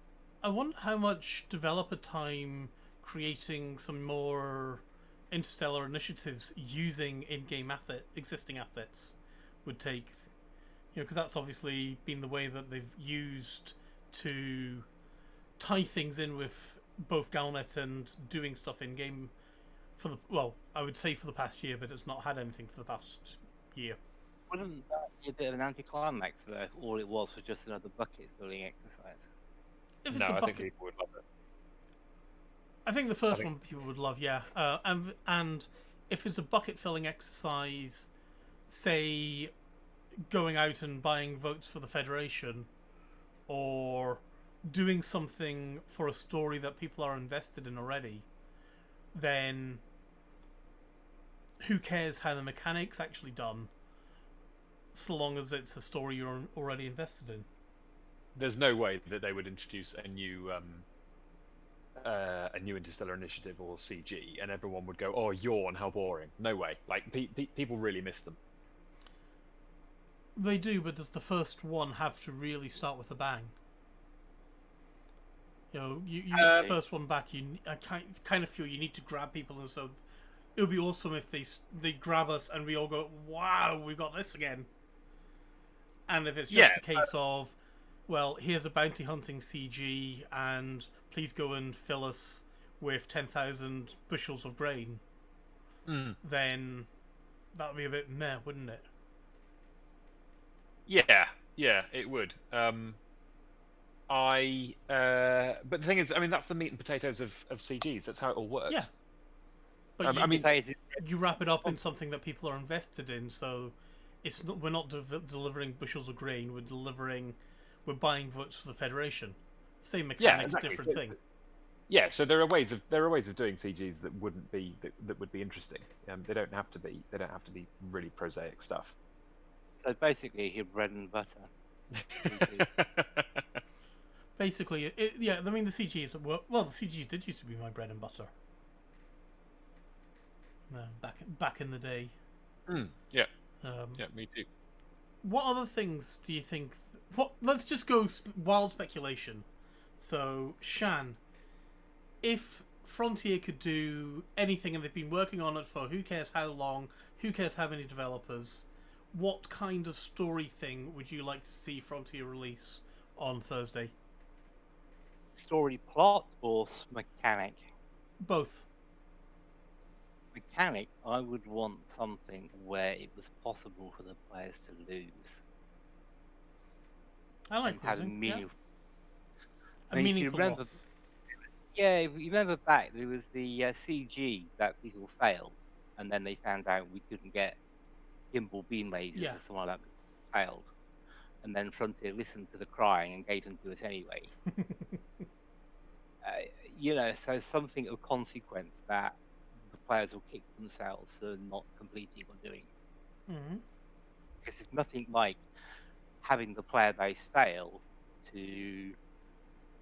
I wonder how much developer time creating some more interstellar initiatives using in-game existing assets would take. Because that's obviously been the way that they've used to tie things in with both Galnet and doing stuff in-game I would say for the past year, but it's not had anything for the past year. Wouldn't that be a bit of an anticlimax, though? All it was just another bucket filling exercise. If No, it's a I bucket, think people would love it. I think the first one people would love, yeah. And if it's a bucket filling exercise, say going out and buying votes for the Federation, or doing something for a story that people are invested in already, then who cares how the mechanics actually done, so long as it's a story you're already invested in. There's no way that they would introduce a new interstellar initiative or CG, and everyone would go, "Oh, yawn! How boring!" No way. Like people really miss them. They do, but does the first one have to really start with a bang? You know, you first one back. I kind of feel you need to grab people, and so it would be awesome if they grab us and we all go, "Wow, we got this again." And if it's just a case of, well, here's a bounty hunting CG, and please go and fill us with 10,000 bushels of grain, then that would be a bit meh, wouldn't it? Yeah, it would. But the thing is, I mean, that's the meat and potatoes of CGs. That's how it all works. Yeah. But you wrap it up in something that people are invested in, so it's not, we're not delivering bushels of grain. We're buying votes for the Federation. Same mechanic, exactly. different thing. Yeah, so there are ways of doing CGs that would be interesting. They don't have to be really prosaic stuff. So basically, your bread and butter. Basically, I mean, the CGs well, the CGs did used to be my bread and butter. Back in the day. Yeah. Yeah, me too. What other things do you think? Let's just go wild speculation. So, Shan, if Frontier could do anything, and they've been working on it for who cares how long, who cares how many developers, what kind of story thing would you like to see Frontier release on Thursday? Story plot or mechanic? Both. Mechanic, I would want something where it was possible for the players to lose. I like losing. A meaningful loss. Yeah, if you remember back, there was the CG that people failed, and then they found out we couldn't get gimbal beam lasers or something like that failed. And then Frontier listened to the crying and gave them to us anyway. So something of consequence that the players will kick themselves for not completing or doing. Mm-hmm. Because there's nothing like having the player base fail to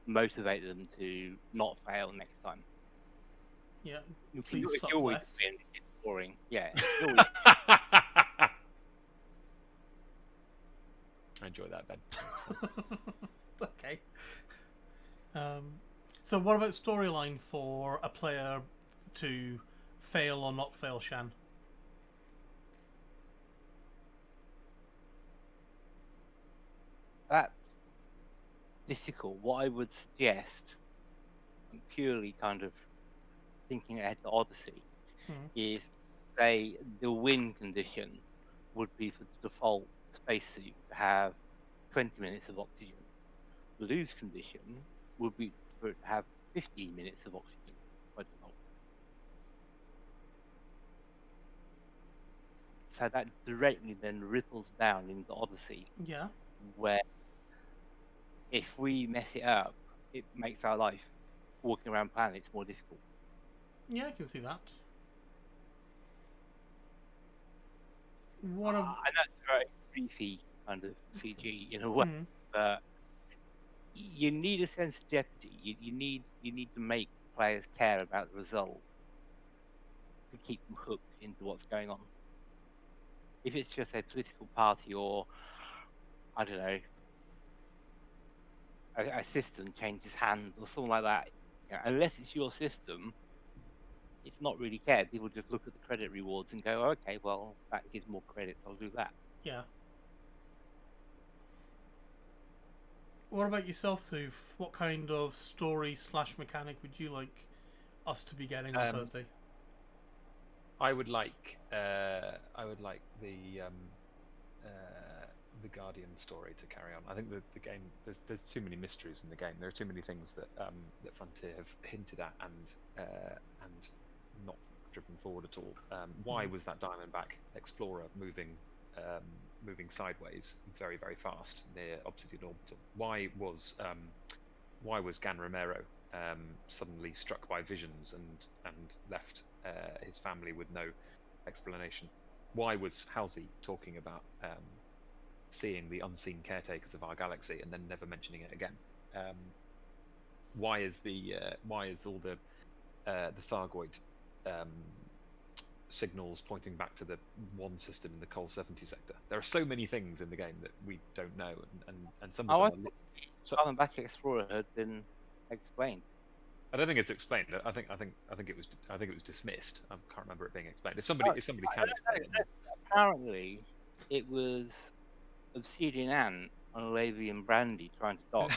motivate them to not fail next time. Yeah, please suck less. It's boring. Yeah. I enjoy that, Ben. Okay. So what about storyline for a player to fail or not fail, Shan? That's difficult. What I would suggest, I'm purely kind of thinking ahead to Odyssey, is say the win condition would be for the default spacesuit to have 20 minutes of oxygen. The lose condition would be for it to have 15 minutes of oxygen by default. So that directly then ripples down into Odyssey. Yeah. Where if we mess it up, it makes our life walking around planets more difficult. Yeah, I can see that. I know it's very briefy kind of CG in a way, but you need a sense of jeopardy. You need to make players care about the result to keep them hooked into what's going on. If it's just a political party or, I don't know, a system changes hands or something like that, unless it's your system, it's not really cared. People just look at the credit rewards and go, okay, well, that gives more credits, I'll do that. Yeah. What about yourself, Souv? What kind of story / mechanic would you like us to be getting on Thursday? I would like the the Guardian story to carry on. I think the game there's too many mysteries in the game. There are too many things that that Frontier have hinted at and not driven forward at all. Why was that Diamondback Explorer moving sideways very very fast near Obsidian Orbital? Why was Gan Romero suddenly struck by visions and left his family with no explanation? Why was Halsey talking about seeing the unseen caretakers of our galaxy and then never mentioning it again? Why is all the Thargoid signals pointing back to the one system in the Col 70 sector? There are so many things in the game that we don't know, and some of them. Diamondback Explorer had been explained. I don't think it's explained. I think it was dismissed. I can't remember it being explained. If somebody can explain it. Apparently, it was Obsidian Ant and Lave and Brandy trying to dock.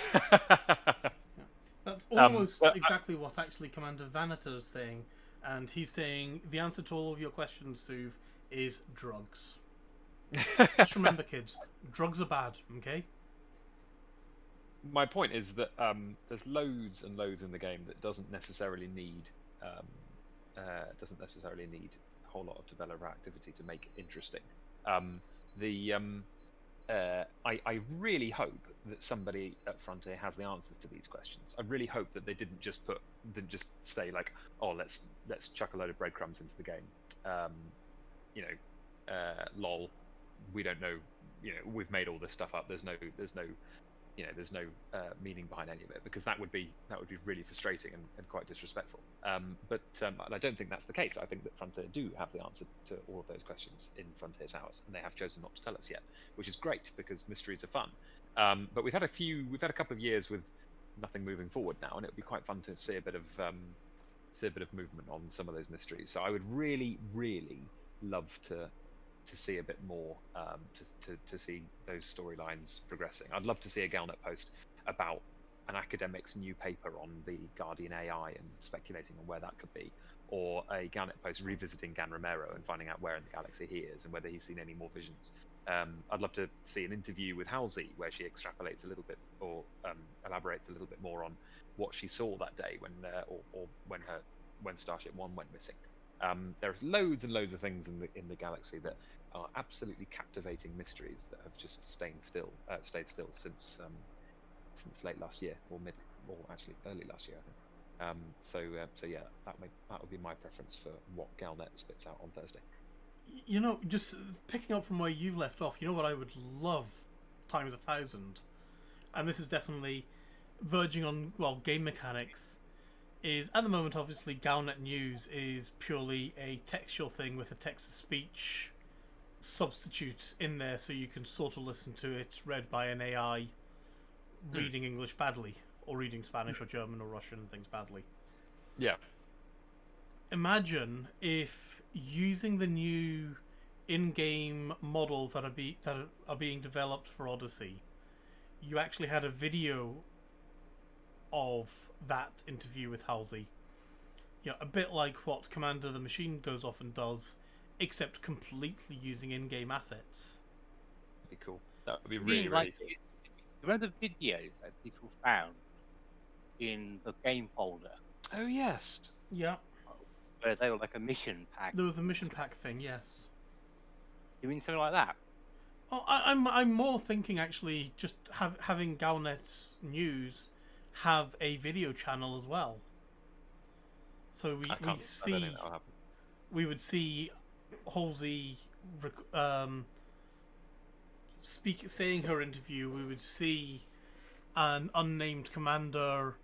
That's almost exactly what actually Commander Vanator is saying, and he's saying the answer to all of your questions, Souv, is drugs. Just remember, kids, drugs are bad. Okay. My point is that there's loads and loads in the game that doesn't necessarily need a whole lot of developer activity to make it interesting. I really hope that somebody at Frontier has the answers to these questions. I really hope that they didn't just say like, oh, let's chuck a load of breadcrumbs into the game. Lol, we don't know. We've made all this stuff up. There's no meaning behind any of it, because that would be really frustrating and quite disrespectful. But I don't think that's the case. I think that Frontier do have the answer to all of those questions in Frontier Towers, and they have chosen not to tell us yet, which is great because mysteries are fun. But we've had a couple of years with nothing moving forward now, and it would be quite fun to see a bit of movement on some of those mysteries. So I would really, really love to see a bit more, to see those storylines progressing. I'd love to see a Galnet post about an academic's new paper on the Guardian AI and speculating on where that could be, or a Galnet post revisiting Gan Romero and finding out where in the galaxy he is and whether he's seen any more visions. I'd love to see an interview with Halsey where she extrapolates a little bit or elaborates a little bit more on what she saw that day when Starship One went missing. There's loads and loads of things in the galaxy that are absolutely captivating mysteries that have just stayed still since late last year, or actually early last year, I think. So yeah, that would be my preference for what Galnet spits out on Thursday. Just picking up from where you've left off, what I would love times 1,000, and this is definitely verging on game mechanics. Is at the moment, obviously, Galnet News is purely a textual thing with a text-to-speech substitute in there, so you can sort of listen to it read by an AI reading English badly, or reading Spanish or German or Russian and things badly. Yeah. Imagine if using the new in-game models that are being developed for Odyssey, you actually had a video of that interview with Halsey. A bit like what Commander the Machine goes off and does, except completely using in-game assets. That'd be cool. That would be really, really cool. Remember the videos that people found in the game folder? Oh yes. Yeah. Where they were like a mission pack. There was a mission pack thing, yes. You mean something like that? Oh, I'm more thinking actually just having Galnet's News have a video channel as well. So we would see Halsey saying her interview. We would see an unnamed commander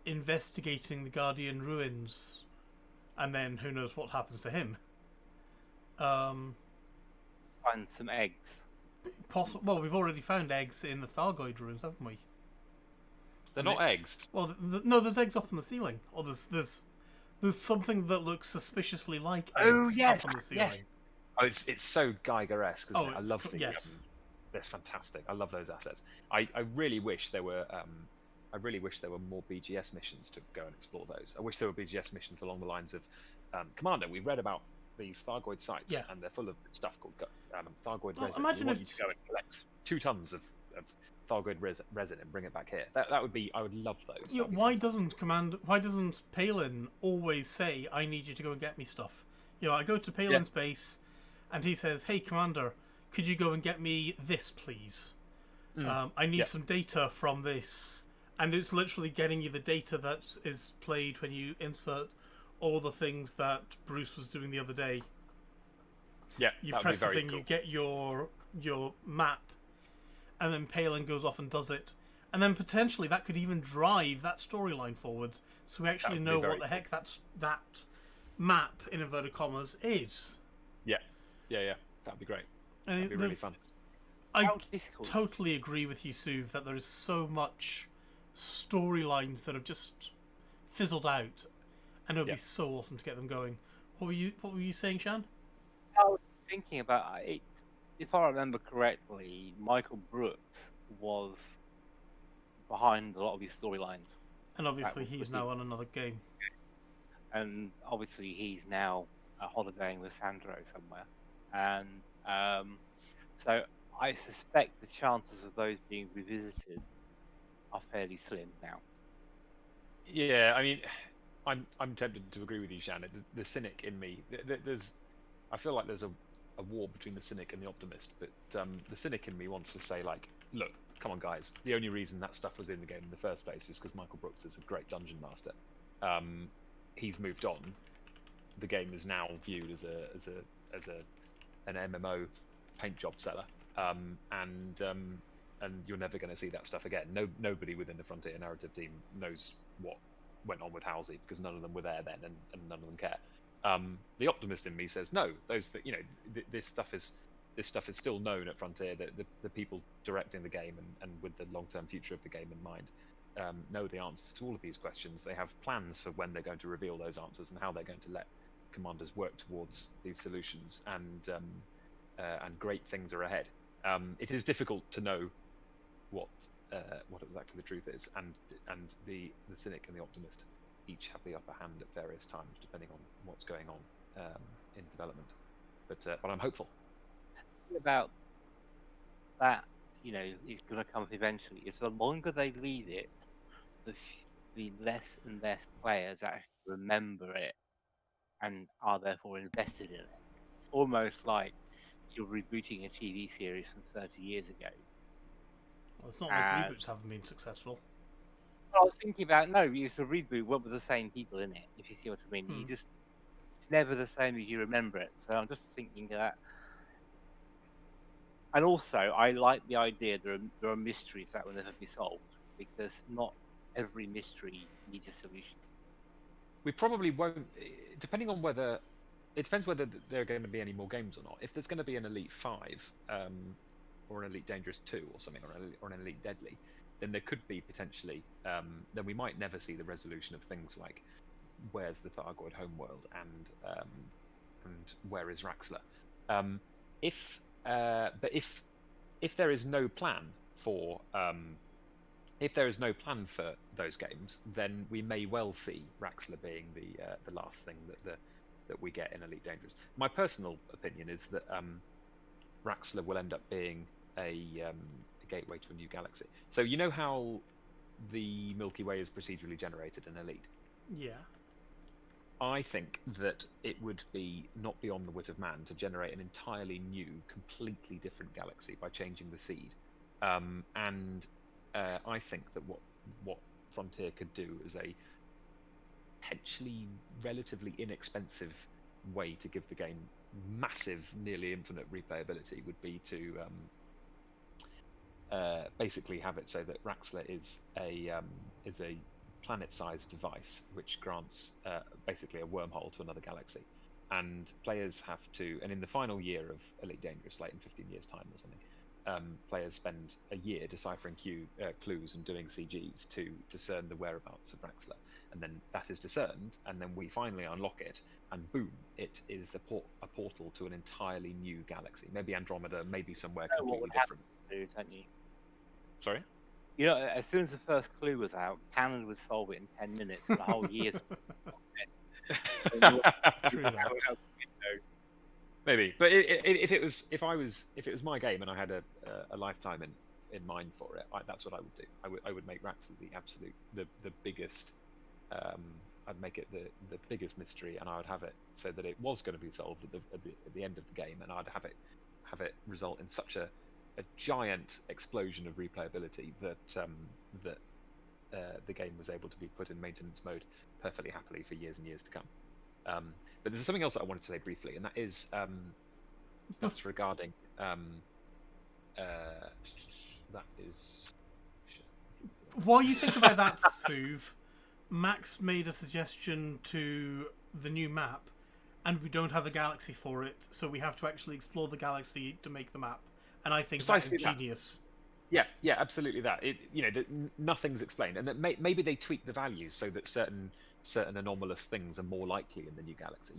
investigating the Guardian ruins, and then who knows what happens to him. Find some eggs. Well, we've already found eggs in the Thargoid ruins, haven't we? They're not eggs. Well, no, there's eggs up on the ceiling. Or there's something that looks suspiciously like eggs up on the ceiling. Yes. Oh, it's so Geiger-esque, isn't it? I love the yes. That's fantastic. I love those assets. I really wish there were more BGS missions to go and explore those. I wish there were BGS missions along the lines of Commander. We read about these Thargoid sites, Yeah. and they're full of stuff called Thargoid Well, resin. imagine We want if you to go and collect 2 tons of Thargoid resin and bring it back here. That would be, I would love those. You know, That'd be why fantastic. doesn't Palin always say, "I need you to go and get me stuff"? You know, I go to Palin's base, and he says, "Hey, Commander, could you go and get me this, please? I need some data from this." And it's literally getting you the data that is played when you insert all the things that Bruce was doing the other day. Yeah, You that would press be very the thing, cool. you get your map, and then Palin goes off and does it. And then potentially that could even drive that storyline forwards, so we actually would be know very what the heck that map, in inverted commas, is. Yeah, that'd be great. And That'd be really fun. I How difficult. totally agree with you, Souv, that there is so much storylines that have just fizzled out, and it would be so awesome to get them going. What were you saying, Shan? I was thinking about it. If I remember correctly, Michael Brooks was behind a lot of these storylines, And obviously That he's would now be- on another game. and obviously he's now holidaying with Sandro somewhere, and so I suspect the chances of those being revisited are fairly slim now. Yeah, I mean, I'm tempted to agree with you, Shan. The cynic in me, I feel like there's a war between the cynic and the optimist, but the cynic in me wants to say, like, look, come on, guys. The only reason that stuff was in the game in the first place is because Michael Brooks is a great dungeon master. He's moved on. The game is now viewed as an MMO paint job seller, and you're never going to see that stuff again. Nobody within the Frontier narrative team knows what went on with Halsey because none of them were there then, and none of them care. The optimist in me says no. This stuff is still known at Frontier. The people directing the game and with the long-term future of the game in mind know the answers to all of these questions. They have plans for when they're going to reveal those answers and how they're going to let commanders work towards these solutions, and great things are ahead. It is difficult to know what exactly the truth is, and the cynic and the optimist each have the upper hand at various times depending on what's going on in development. But I'm hopeful. About that, is going to come up eventually. Is the longer they leave it, the less and less players actually remember it and are therefore invested in it. It's almost like you're rebooting a TV series from 30 years ago. Well, it's not like reboots haven't been successful. I was thinking about, no, it's a reboot, what with the same people in it, if you see what I mean. It's never the same as you remember it. So I'm just thinking that. And also, I like the idea there are mysteries that will never be solved, because not every mystery needs a solution. We probably won't, depending on whether, it depends whether there are going to be any more games or not. If there's going to be an Elite 5, or an Elite Dangerous 2 or something, or an Elite Deadly, then there could be potentially, then we might never see the resolution of things like where's the Thargoid homeworld and where is Raxler. But if there is no plan for those games, then we may well see Raxler being the last thing that we get in Elite Dangerous. My personal opinion is that Raxler will end up being a gateway to a new galaxy. So you know how the Milky Way is procedurally generated in Elite? Yeah. I think that it would be not beyond the wit of man to generate an entirely new, completely different galaxy by changing the seed. And I think that what Frontier could do as a potentially relatively inexpensive way to give the game massive, nearly infinite replayability would be to basically have it so that Raxler is a planet-sized device which grants basically a wormhole to another galaxy, and players have to, and in the final year of Elite Dangerous, like in 15 years time or something, players spend a year deciphering clues and doing CGs to discern the whereabouts of Raxler, and then that is discerned, and then we finally unlock it, and boom, it is a portal to an entirely new galaxy, maybe Andromeda, maybe somewhere completely different. Don't you? Sorry? As soon as the first clue was out, Canon would solve it in 10 minutes, and the whole year's True that. Maybe, but if it was my game and I had a lifetime in mind for it, that's what I would do. I would make Raxel the biggest. I'd make it the biggest mystery, and I would have it so that it was going to be solved at the end of the game, and I'd have it result in such a giant explosion of replayability that the game was able to be put in maintenance mode perfectly happily for years and years to come. But there's something else that I wanted to say briefly, and that is that's regarding that is. While you think about that, Souv, Max made a suggestion to the new map, and we don't have a galaxy for it, so we have to actually explore the galaxy to make the map. And I think that is genius. Yeah, absolutely. That nothing's explained, and that maybe they tweak the values so that certain anomalous things are more likely in the new galaxy.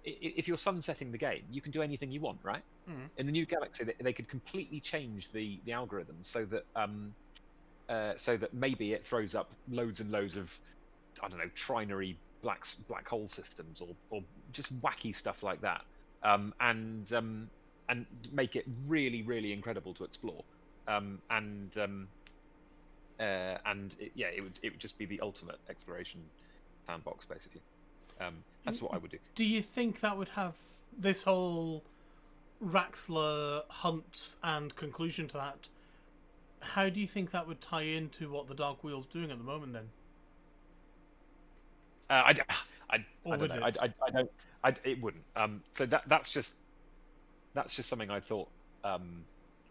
If you're sunsetting the game, you can do anything you want, right? Mm. In the new galaxy, they could completely change the algorithm so that maybe it throws up loads and loads of, I don't know, trinary black hole systems or just wacky stuff like that, and make it really, really incredible to explore. It would just be the ultimate exploration sandbox, basically. That's what I would do. Do you think that would have this whole Raxler hunt and conclusion to that? How do you think that would tie into what the Dark Wheel's doing at the moment, then? I don't know. It wouldn't. So that's just something I thought.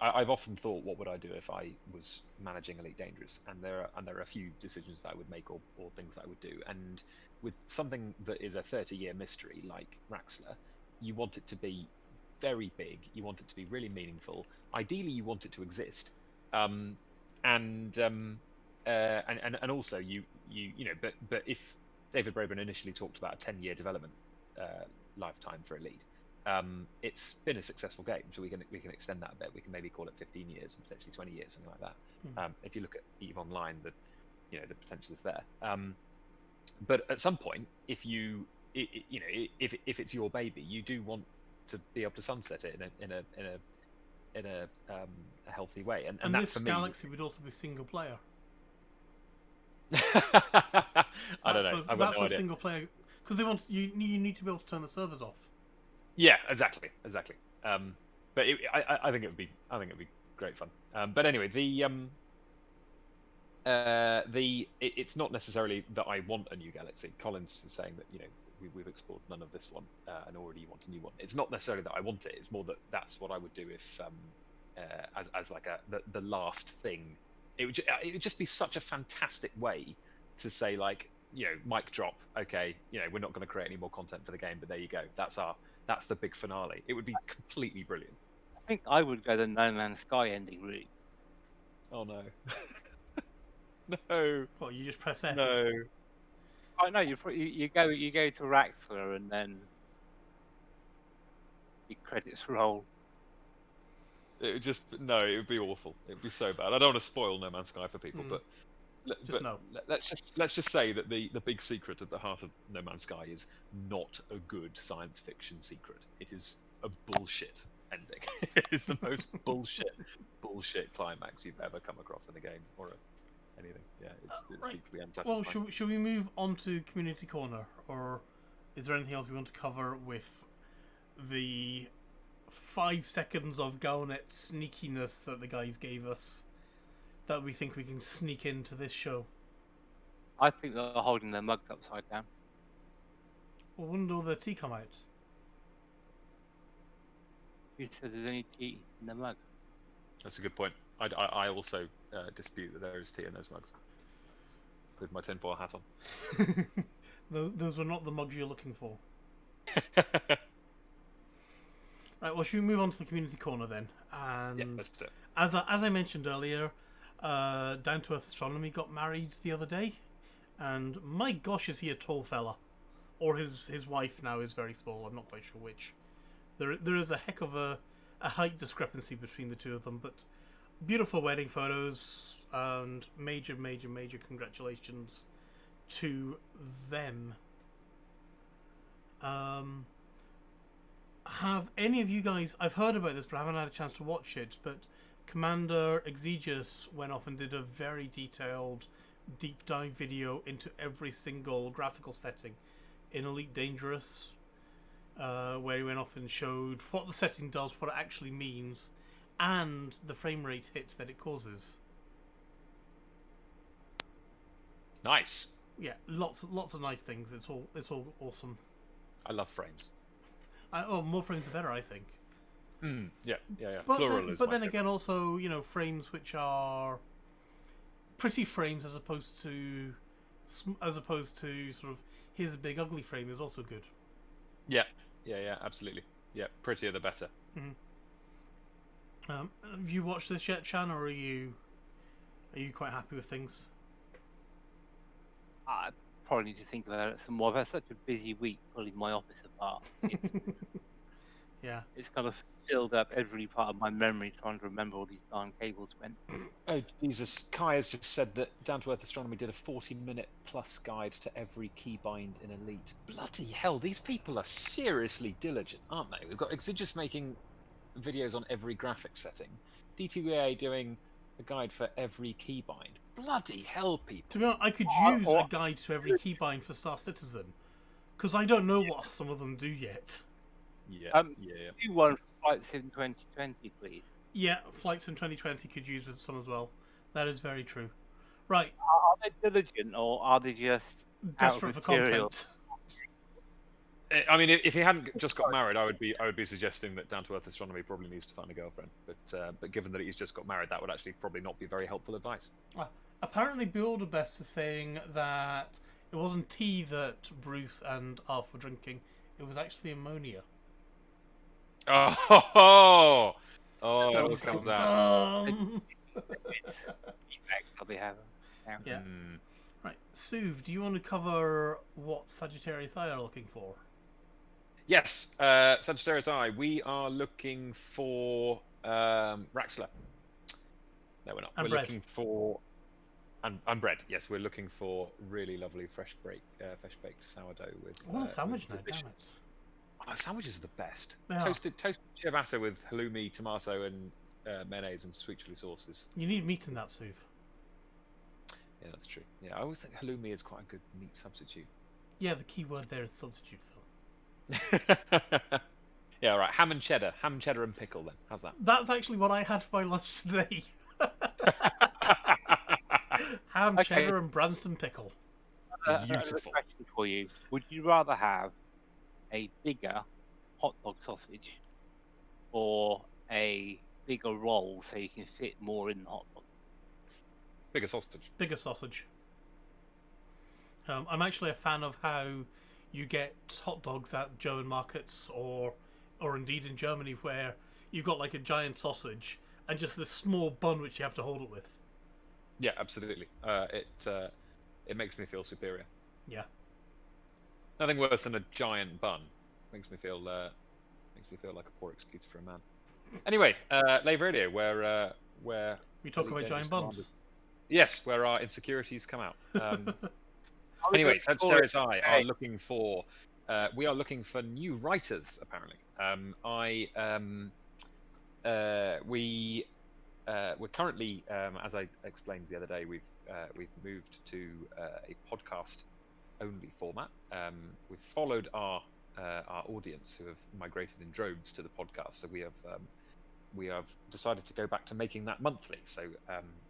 I've often thought, what would I do if I was managing Elite Dangerous? And there are a few decisions that I would make or things that I would do. And with something that is a 30-year mystery like Raxler, you want it to be very big. You want it to be really meaningful. Ideally, you want it to exist. And also but if David Braben initially talked about a 10-year development lifetime for Elite, it's been a successful game, so we can extend that a bit. We can maybe call it 15 years and potentially 20 years, something like that. If you look at EVE Online, the potential is there. But at some point, if it's your baby, you do want to be able to sunset it in a healthy way. And that, this for me, galaxy would also be single player. I don't know. That's what single player, because you need to be able to turn the servers off. Yeah, exactly. But I think it would be great fun. But anyway, it's not necessarily that I want a new galaxy. Colin's saying that we've explored none of this one and already want a new one. It's not necessarily that I want it. It's more that that's what I would do if as like the last thing. It would just be such a fantastic way to say, like, mic drop. Okay, we're not going to create any more content for the game, but there you go. That's the big finale. It would be completely brilliant. I think I would go the No Man's Sky ending route. Oh no. No. Well, you just press F. No. Oh no, you go to Raxler and then the credits roll. It would be awful. It would be so bad. I don't want to spoil No Man's Sky for people, but let's just say that the big secret at the heart of No Man's Sky is not a good science fiction secret. It is a bullshit ending. It is the most bullshit climax you've ever come across in a game or anything. Yeah, it's right. deeply unsatisfying. Well, should we move on to Community Corner, or is there anything else we want to cover with the 5 seconds of Galnet sneakiness that the guys gave us that we think we can sneak into this show? I think they're holding their mugs upside down. Well, wouldn't all the tea come out? You said there's any tea in the mug. That's a good point. I also dispute that there is tea in those mugs. With my tinfoil hat on. Those were not the mugs you're looking for. Right, well, should we move on to the Community Corner then? And yeah, let's do it. As I mentioned earlier, Down to Earth Astronomy got married the other day, and my gosh, is he a tall fella? Or his wife now is very small. I'm not quite sure which. There is a heck of a height discrepancy between the two of them, but beautiful wedding photos and major congratulations to them. Have any of you guys? I've heard about this, but I haven't had a chance to watch it. But Cmdr Eid went off and did a very detailed, deep dive video into every single graphical setting in Elite Dangerous, where he went off and showed what the setting does, what it actually means, and the frame rate hit that it causes. Nice. Yeah, lots of nice things. It's all awesome. I love frames. More frames the better, I think. Yeah. But Plural then, is. but then again, also frames which are pretty frames as opposed to sort of here's a big ugly frame is also good. Yeah, absolutely. Yeah, prettier the better. Have you watched this yet, Shan, or are you quite happy with things? I probably need to think about it some more. I've had such a busy week pulling my office apart. Yeah. It's kind of filled up every part of my memory trying to remember all these darn cables went. Oh, Jesus. Kai has just said that Down to Earth Astronomy did a 40-minute plus guide to every keybind in Elite. Bloody hell, these people are seriously diligent, aren't they? We've got Exigis making videos on every graphics setting, DTVA doing a guide for every keybind. Bloody hell, people. To be honest, I could use a guide to every keybind for Star Citizen, because I don't know what some of them do yet. Yeah. Do one for Flight Sim 2020, please. Yeah, Flight Sim 2020 could use with some as well. That is very true. Right. Are they diligent, or are they just Desperate for content? I mean, if he hadn't just got married, I would be suggesting that Down to Earth Astronomy probably needs to find a girlfriend. But given that he's just got married, that would actually probably not be very helpful advice. Apparently, Builderbest is saying that it wasn't tea that Bruce and Arf were drinking; it was actually ammonia. Oh, it all comes out. I'll be having. Yeah. Right, Souv, do you want to cover what Sagittarius Eye are looking for? Yes, Sagittarius Eye. We are looking for Raxler. No, we're not. And we're bread. Looking for and bread. Yes, we're looking for really lovely fresh baked sourdough with. I want a sandwich now. delicious- Damn it! Oh, sandwiches are the best. They are. Toasted ciabatta with halloumi, tomato, and mayonnaise and sweet chili sauces. You need meat in that, Souv. Yeah, that's true. Yeah, I always think halloumi is quite a good meat substitute. Yeah, the key word there is substitute, Phil. Yeah, all right. Ham and cheddar and pickle. Then how's that? That's actually what I had for my lunch today. Ham, cheddar, and Branston pickle. Beautiful. Question for you: would you rather have a bigger hot dog sausage or a bigger roll so you can fit more in the hot dog? Bigger sausage. Bigger sausage. I'm actually a fan of how you get hot dogs at German markets or indeed in Germany, where you've got like a giant sausage and just this small bun which you have to hold it with. Yeah, absolutely. It makes me feel superior. Yeah. Nothing worse than a giant bun. Makes me feel like a poor excuse for a man. Anyway, Lave Radio, where we talk about giant buns. Yes, where our insecurities come out. Anyway, Sagittarius Eye are looking for. We are looking for new writers. Apparently, we're currently, as I explained the other day, we've moved to a podcast only format. We've followed our audience who have migrated in droves to the podcast, so we have decided to go back to making that monthly. So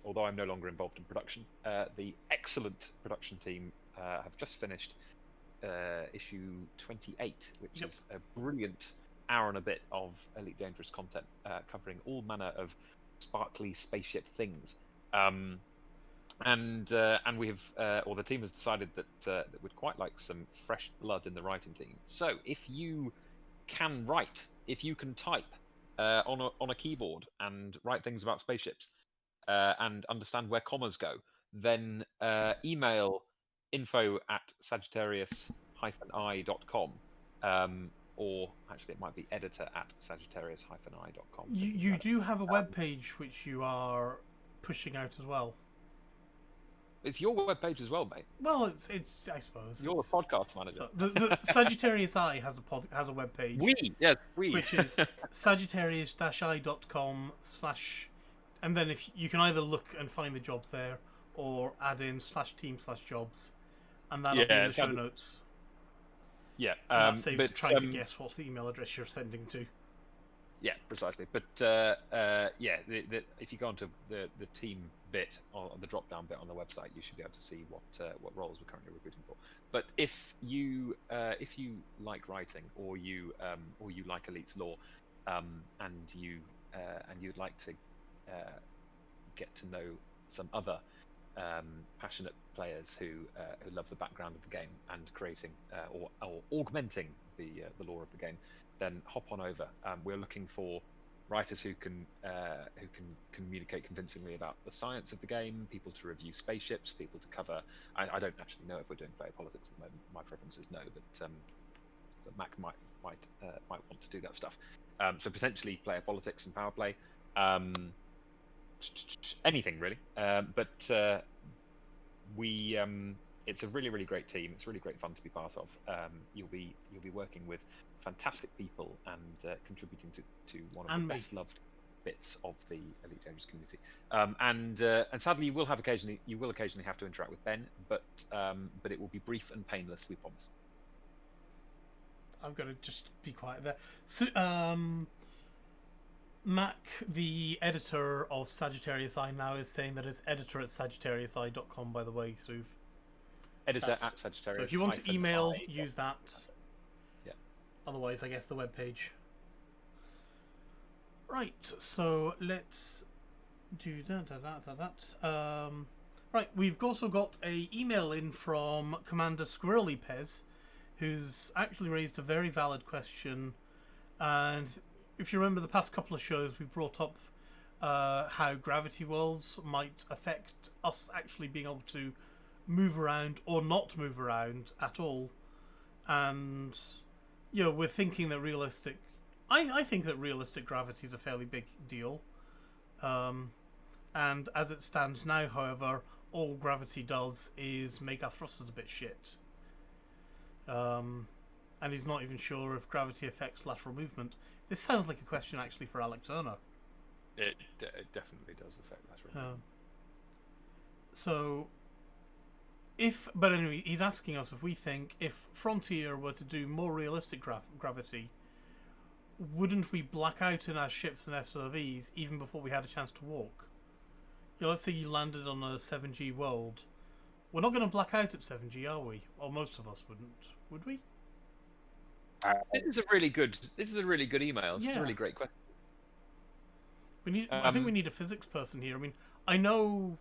although I'm no longer involved in production, the excellent production team have just finished issue 28, which is a brilliant hour and a bit of Elite Dangerous content covering all manner of sparkly spaceship things. And we have, or the team has decided that we'd quite like some fresh blood in the writing team. So if you can write, if you can type on a keyboard and write things about spaceships and understand where commas go, then email info@sagittarius-i.com, or actually it might be editor@sagittarius-i.com. You do have a web page which you are pushing out as well. It's your webpage as well, mate. Well, it's I suppose You're the podcast manager. So the Sagittarius Eye has a web page. We. Which is sagittarius-i.com/ and then if you can either look and find the jobs there or add in /team/jobs, and that'll be in the show notes. Yeah, and that saves trying to guess what email address you're sending to. Yeah, precisely. But if you go onto the team bit or the drop down bit on the website, you should be able to see what roles we're currently recruiting for. But if you like writing or you like Elite's lore, and you'd like to get to know some other passionate players who love the background of the game and creating or augmenting the lore of the game, then hop on over. We're looking for writers who can communicate convincingly about the science of the game, people to review spaceships, people to cover. I don't actually know if we're doing player politics at the moment. My preference is no, but Mac might want to do that stuff. So potentially player politics and power play, anything really. But it's a really great team. It's really great fun to be part of. You'll be working with fantastic people and contributing to one of the best loved bits of the Elite Dangerous community. And sadly, you will occasionally have to interact with Ben, but it will be brief and painless. We promise. I'm gonna just be quiet there. So, Mac, the editor of Sagittarius Eye, now is saying that it's editor@sagittariusi.com. By the way, Souv. Editor at Sagittarius. So if you want to email, use that. Yeah. Otherwise, I guess the webpage. Right. So let's do that. Right. We've also got a email in from Commander Squirrely Pez, who's actually raised a very valid question. And if you remember the past couple of shows, we brought up how gravity worlds might affect us actually being able to move around or not move around at all. And we're thinking that realistic I think that realistic gravity is a fairly big deal. And as it stands now, however, all gravity does is make our thrusters a bit shit. And he's not even sure if gravity affects lateral movement. This sounds like a question actually for Alec Turner. It definitely does affect lateral movement. But anyway, he's asking us if we think if Frontier were to do more realistic gravity, wouldn't we black out in our ships and SRVs even before we had a chance to walk? Let's say you landed on a 7G world. We're not going to black out at 7G, are we? Or most of us wouldn't, would we? This is a really good email. It's a really great question. I think we need a physics person here. I mean, I know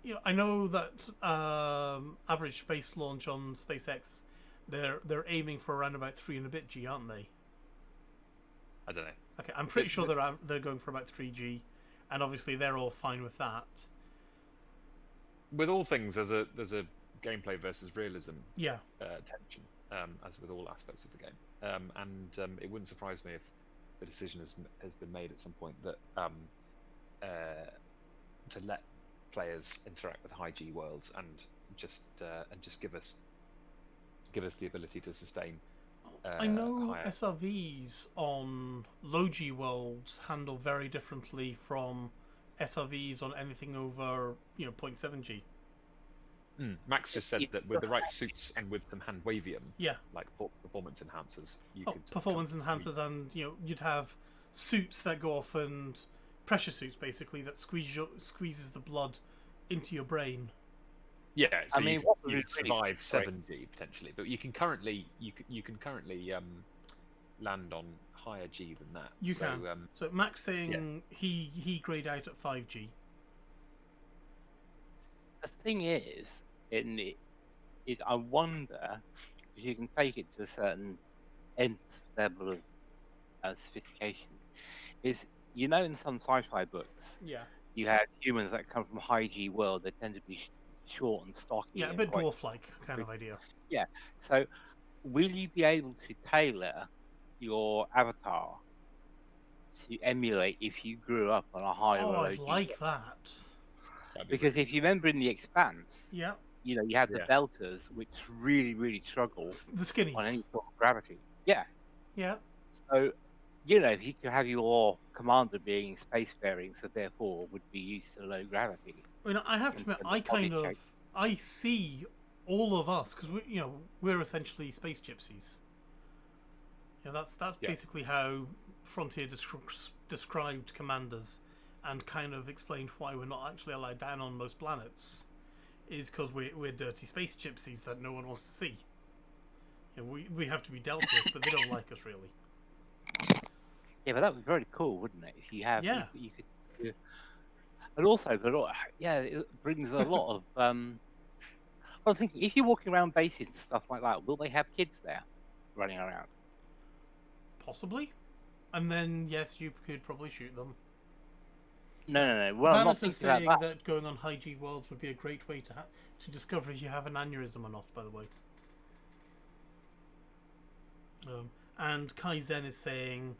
that average space launch on SpaceX, they're aiming for around about 3 and a bit G, aren't they? I don't know. Okay, I'm pretty sure they're going for about 3G, and obviously they're all fine with that. With all things, there's a gameplay versus realism tension, as with all aspects of the game. And it wouldn't surprise me if the decision has been made at some point that to let players interact with high G worlds and just give us the ability to sustain. I know higher. SRVs on low G worlds handle very differently from SRVs on anything over 0.7 G. Max just said that with the right suits and with some hand wavium, like performance enhancers, performance enhancers, and you'd have suits that go off, and pressure suits basically that squeezes the blood into your brain. Yeah, so you could survive 7G potentially, but you can currently land on higher G than that. You can. So Max saying he grayed out at 5G. The thing is, I wonder if you can take it to a certain nth level of sophistication. In some sci-fi books, you have humans that come from high G world. They tend to be short and stocky. Yeah, a bit dwarf-like kind of idea. Yeah. So, will you be able to tailor your avatar to emulate if you grew up on a higher? Oh, I like that. Because if you remember in The Expanse, Yeah. you had the Yeah. belters, which really struggle The skinnies. on any sort of gravity. Yeah. Yeah. So, if you could have your commander being spacefaring, so therefore would be used to low gravity. I mean, I have to in admit, terms of body shape. I see all of us because we're essentially space gypsies. That's Yeah. basically how Frontier described commanders, and kind of explained why we're not actually allowed down on most planets, is because we're dirty space gypsies that no one wants to see. We have to be dealt with, but they don't like us really. Yeah, but that would be very cool, wouldn't it? If you have, Yeah. you could, and also, it brings a lot of. Well, I'm thinking if you're walking around bases and stuff like that, will they have kids there running around? Possibly, and then yes, you could probably shoot them. No. Well, I'm not Galnet is thinking saying about that. that going on high G worlds would be a great way to discover if you have an aneurysm or not. By the way, and Kaizen is saying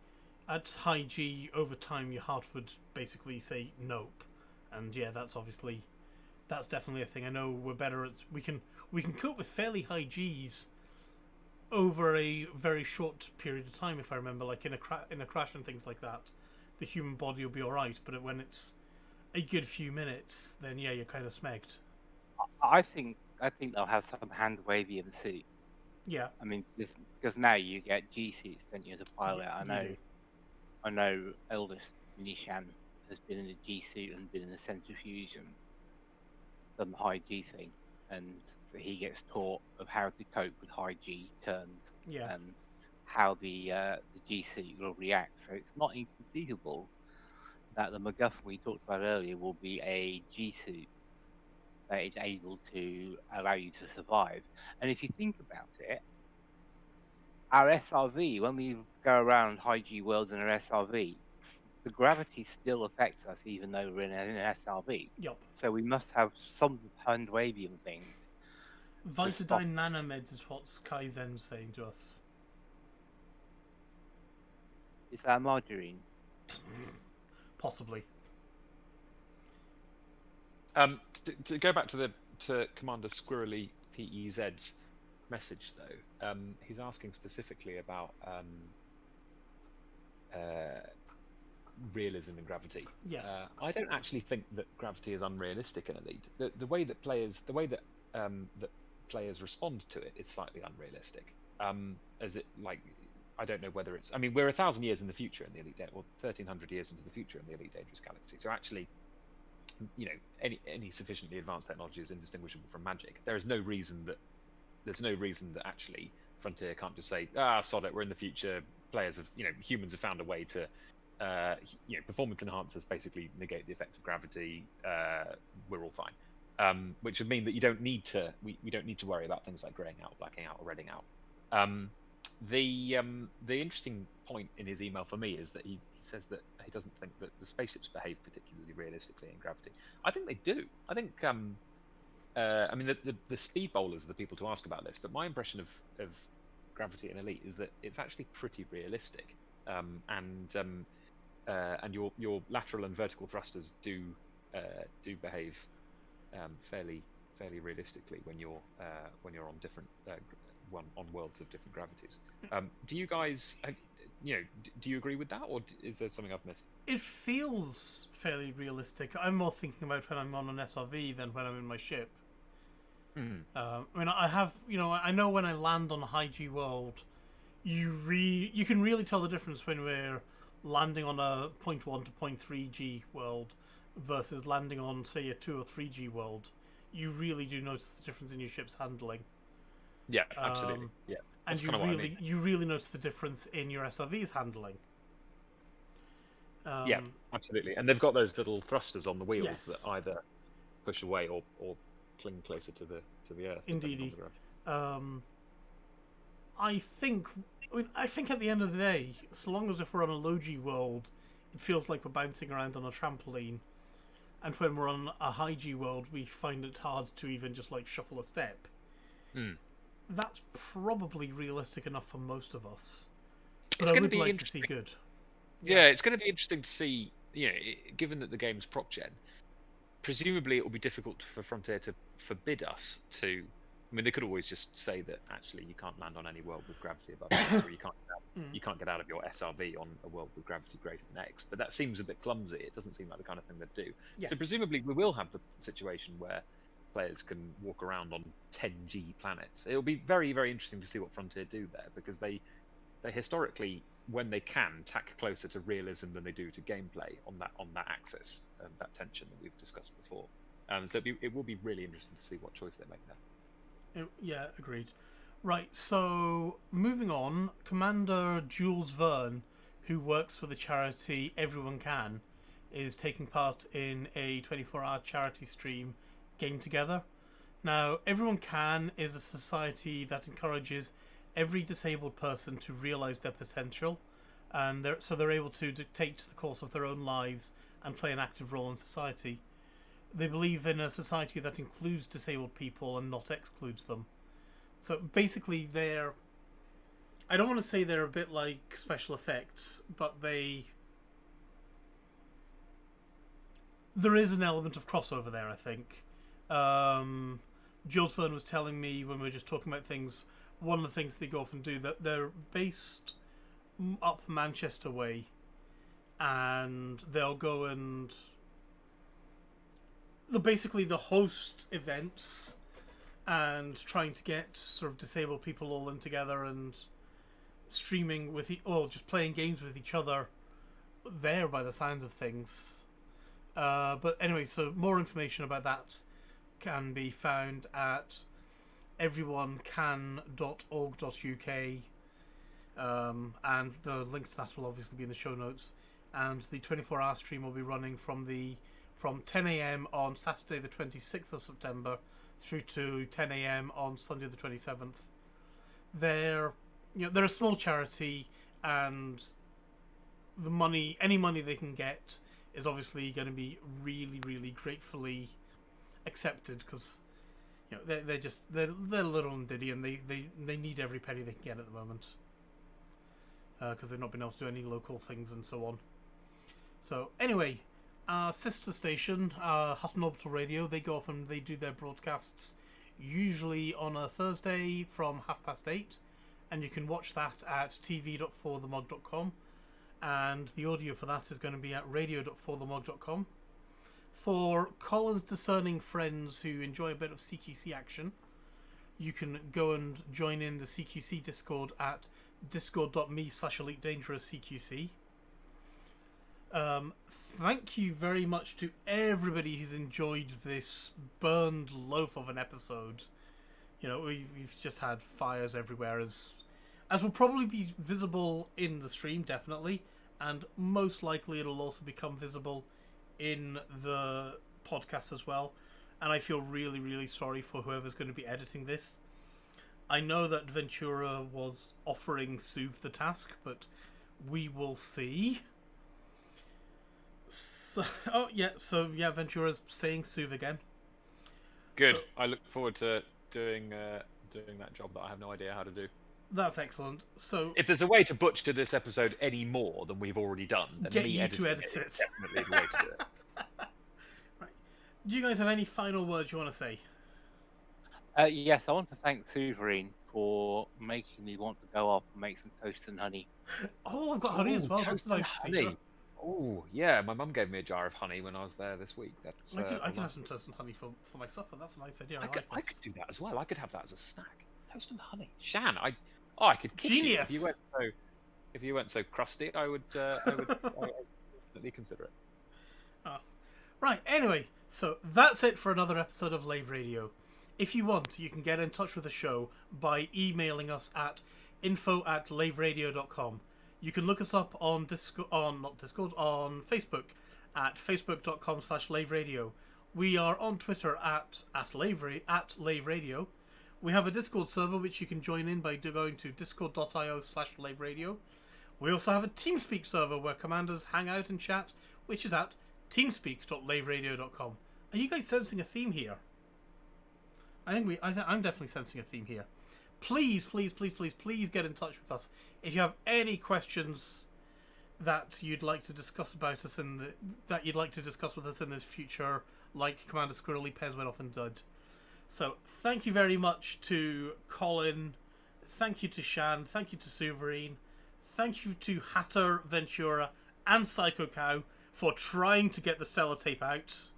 at high G over time your heart would basically say nope, and yeah, that's definitely a thing. I know we're better at we can cope with fairly high Gs over a very short period of time. If I remember, like in a crash and things like that, the human body will be all right. But when it's a good few minutes, then yeah, you're kind of smegged. I think they'll have some hand wavy MC. Yeah. I mean, because now you get G suits, don't you, as a pilot? I know. Eldest Shan has been in a G suit and been in the centrifuge and done the high G thing, and he gets taught of how to cope with high G turns and how the G suit will react. So it's not inconceivable that the MacGuffin we talked about earlier will be a G suit that is able to allow you to survive. And if you think about it, our SRV, when we go around high G worlds in our SRV, the gravity still affects us even though we're in an SRV. Yep. So we must have some hand wavium things. Vitadyne nanomeds is what Kaizen's saying to us. Is that margarine? Possibly. To go back to Commander Squirrely PEZ's message though, he's asking specifically about realism in gravity. Yeah. I don't actually think that gravity is unrealistic in Elite. The way that players respond to it is slightly unrealistic. As it like, I don't know whether it's. I mean, we're 1,000 years in the future in the Elite, or 1,300 years into the future in the Elite Dangerous Galaxy. So actually, any sufficiently advanced technology is indistinguishable from magic. There's no reason that actually Frontier can't just say, sod it, we're in the future. Players have, humans have found a way to, performance enhancers basically negate the effect of gravity. We're all fine. Which would mean that you don't need to. We don't need to worry about things like graying out, blacking out, or redding out. The interesting point in his email for me is that he says that he doesn't think that the spaceships behave particularly realistically in gravity. I think they do. I think I mean the speed bowlers are the people to ask about this, but my impression of gravity in Elite is that it's actually pretty realistic, and your lateral and vertical thrusters do behave fairly realistically when you're on different on worlds of different gravities. Do you guys, do you agree with that, or is there something I've missed? It feels fairly realistic. I'm more thinking about when I'm on an SRV than when I'm in my ship. I mean, I have, I know when I land on a high G world, you can really tell the difference when we're landing on a 0.1 to 0.3 G world versus landing on, say, a 2 or 3 G world. You really do notice the difference in your ship's handling. Yeah, absolutely. Yeah, and you really notice the difference in your SRV's handling. Yeah, absolutely. And they've got those little thrusters on the wheels that either push away or cling closer to the Earth. Indeed. I think at the end of the day, so long as if we're on a low G world, it feels like we're bouncing around on a trampoline. And when we're on a high G world, we find it hard to even just like shuffle a step. That's probably realistic enough for most of us. But I would like to see good. Yeah, it's going to be interesting to see, given that the game's prop gen, presumably it will be difficult for Frontier to forbid us to. I mean, they could always just say that actually you can't land on any world with gravity above X, or you can't get out of your SRV on a world with gravity greater than X. But that seems a bit clumsy. It doesn't seem like the kind of thing they'd do. Yeah. So presumably we will have the situation where players can walk around on 10G planets. It'll be very, very interesting to see what Frontier do there, because they historically, when they can, tack closer to realism than they do to gameplay on that axis, that tension that we've discussed before. So it will be really interesting to see what choice they make there. Yeah, agreed. Right, so moving on, Commander Jules Verne, who works for the charity Everyone Can, is taking part in a 24-hour charity stream, Game Together. Now, Everyone Can is a society that encourages every disabled person to realise their potential, and they're able to dictate the course of their own lives and play an active role in society. They believe in a society that includes disabled people and not excludes them. So basically I don't want to say they're a bit like special effects, but there is an element of crossover there, I think. Jules Verne was telling me when we were just talking about things, one of the things they go off and do, that they're based up Manchester way, and they'll go and basically the host events and trying to get sort of disabled people all in together and streaming with or just playing games with each other there by the sounds of things. But anyway, so more information about that can be found at everyonecan.org.uk, and the links to that will obviously be in the show notes. And the 24-hour stream will be running from 10 a.m. on Saturday the 26th of September through to 10 a.m. on Sunday the 27th. They're a small charity, and any money they can get is obviously going to be really, really gratefully accepted, because they're little and diddy, and they need every penny they can get at the moment, because they've not been able to do any local things and so on. So anyway, our sister station, Hutton Orbital Radio, they go off and they do their broadcasts usually on a Thursday from 8:30, and you can watch that at tv.forthemog.com, and the audio for that is going to be at radio.forthemog.com. For Colin's discerning friends who enjoy a bit of CQC action, you can go and join in the CQC Discord at discord.me/EliteDangerousCQC. Thank you very much to everybody who's enjoyed this burned loaf of an episode. We've just had fires everywhere, as will probably be visible in the stream, definitely, and most likely it'll also become visible in the podcast as well. And I feel really, really sorry for whoever's going to be editing this. I know that Ventura was offering Souv the task, but we will see. Ventura's saying Souv again. Good. I look forward to doing that job that I have no idea how to do. That's excellent. So, if there's a way to butcher this episode any more than we've already done, then get me you editing to edit it. is definitely the way to do it. Right. Do you guys have any final words you want to say? Yes, I want to thank Souverine for making me want to go off and make some toast and honey. Oh, I've got honey as well. That's nice. Honey. Oh, yeah. My mum gave me a jar of honey when I was there this week. That's, I can have some toast and honey for my supper. That's a nice idea. I could do that as well. I could have that as a snack. Toast and honey. Shan, I could kiss Genius. You if you weren't so crusty, I would definitely consider it. Oh. Right. Anyway, so that's it for another episode of Lave Radio. If you want, you can get in touch with the show by emailing us at info@laveradio.com. You can look us up on on Facebook at facebook.com/laveradio. We are on Twitter at laveradio. We have a Discord server which you can join in by going to discord.io/laveradio. We also have a TeamSpeak server where commanders hang out and chat, which is at teamspeak.laveradio.com. Are you guys sensing a theme here? I'm definitely sensing a theme here. Please get in touch with us if you have any questions that you'd like to discuss about us that you'd like to discuss with us in the future, like Commander Squirrely, Pez went off and dud. So thank you very much to Colin, thank you to Shan, thank you to Souverine, thank you to Hatter, Ventura, and Psycho Cow for trying to get the sellotape out.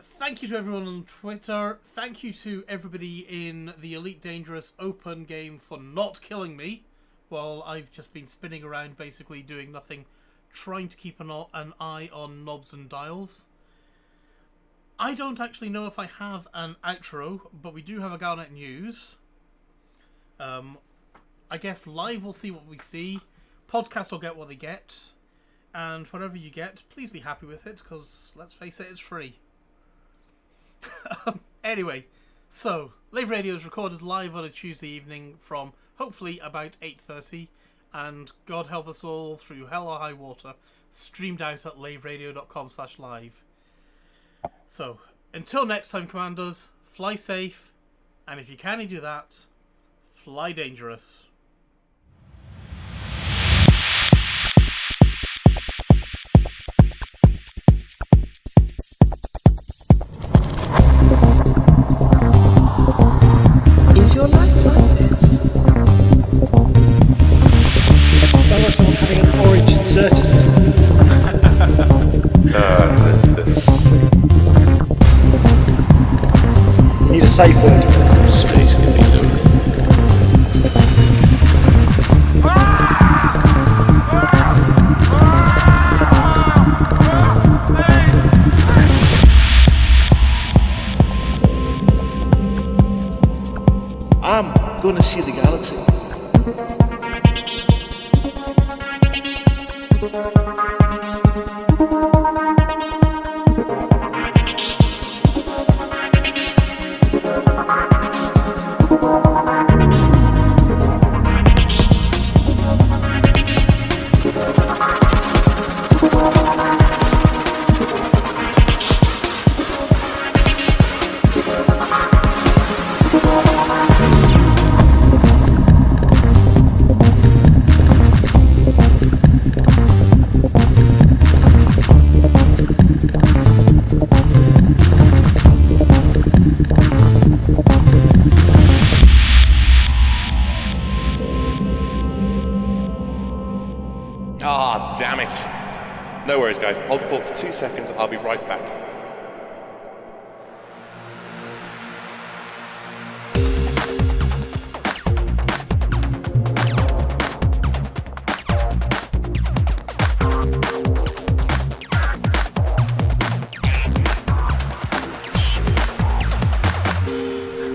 Thank you to everyone on Twitter. Thank you to everybody in the Elite Dangerous open game for not killing me while I've just been spinning around basically doing nothing, trying to keep an eye on knobs and dials. I don't actually know if I have an outro, but we do have a Galnet news. I guess live will see what we see. Podcast will get what they get. And whatever you get, please be happy with it, because let's face it, it's free. Anyway, so Lave Radio is recorded live on a Tuesday evening from hopefully about 8:30, and God help us all through hell or high water, streamed out at laveradio.com/live. So until next time, Commanders, fly safe, and if you can do that, fly dangerous. Is your life like this? Sounds like someone having an orange inserted. Need a safe word. Space can be loaded. I'm gonna see the galaxy. Damn it. No worries, guys. Hold the fort for 2 seconds. I'll be right back.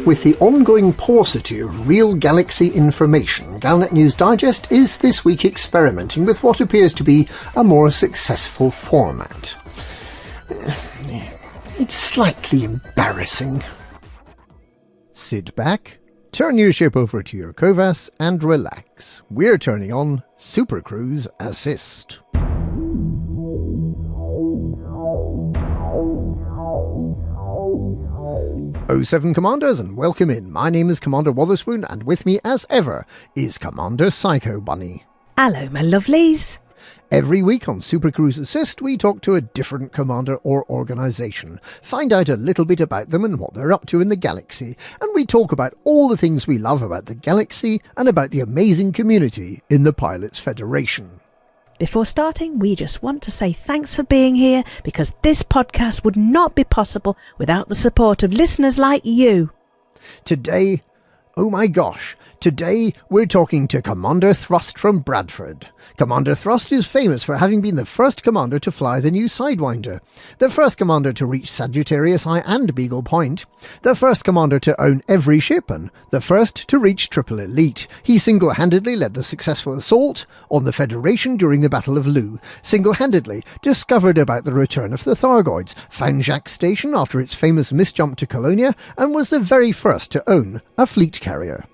With the ongoing paucity of real galaxy information, Galnet News Digest is this week experimenting with what appears to be a more successful format. It's slightly embarrassing. Sit back, turn your ship over to your Kovas and relax. We're turning on Super Cruise Assist. 07 Commanders, and welcome in. My name is Commander Wotherspoon, and with me, as ever, is Commander Psycho Bunny. Hello, my lovelies. Every week on Super Cruise Assist, we talk to a different commander or organisation, find out a little bit about them and what they're up to in the galaxy, and we talk about all the things we love about the galaxy and about the amazing community in the Pilots Federation. Before starting, we just want to say thanks for being here, because this podcast would not be possible without the support of listeners like you. Today, oh my gosh, today we're talking to Commander Thrust from Bradford. Commander Thrust is famous for having been the first commander to fly the new Sidewinder, the first commander to reach Sagittarius Eye and Beagle Point, the first commander to own every ship, and the first to reach Triple Elite. He single-handedly led the successful assault on the Federation during the Battle of Lu, single-handedly discovered about the return of the Thargoids, found Jacques Station after its famous misjump to Colonia, and was the very first to own a fleet carrier.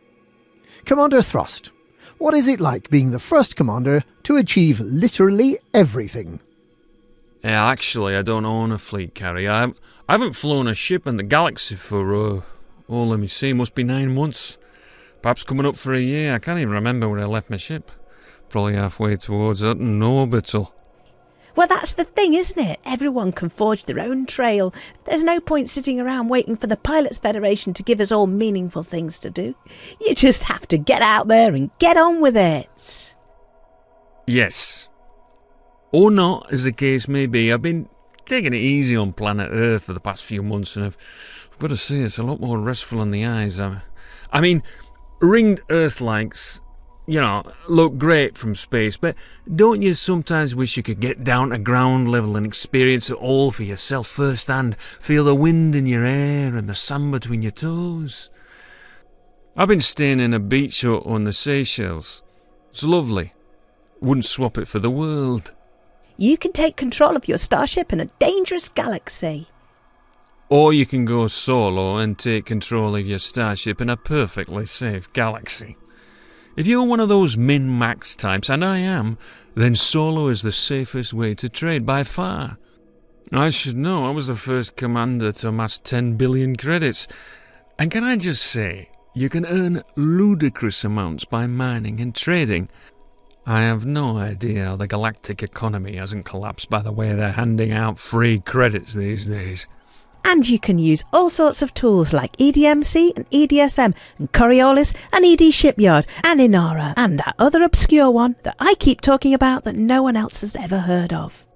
Commander Thrust, what is it like being the first commander to achieve literally everything? Yeah, actually, I don't own a fleet carrier. I haven't flown a ship in the galaxy for, let me see, must be 9 months. Perhaps coming up for a year. I can't even remember where I left my ship. Probably halfway towards Hutton Orbital. Well, that's the thing, isn't it? Everyone can forge their own trail. There's no point sitting around waiting for the Pilots Federation to give us all meaningful things to do. You just have to get out there and get on with it. Yes. Or not, as the case may be. I've been taking it easy on planet Earth for the past few months, and I've got to say it's a lot more restful on the eyes. I mean, ringed Earth-likes, look great from space, but don't you sometimes wish you could get down to ground level and experience it all for yourself firsthand? Feel the wind in your hair and the sand between your toes? I've been staying in a beach hut on the Seychelles. It's lovely. Wouldn't swap it for the world. You can take control of your starship in a dangerous galaxy. Or you can go solo and take control of your starship in a perfectly safe galaxy. If you're one of those min-max types, and I am, then solo is the safest way to trade by far. I should know, I was the first commander to amass 10 billion credits. And can I just say, you can earn ludicrous amounts by mining and trading. I have no idea how the galactic economy hasn't collapsed by the way they're handing out free credits these days. And you can use all sorts of tools like EDMC and EDSM and Coriolis and ED Shipyard and Inara and that other obscure one that I keep talking about that no one else has ever heard of.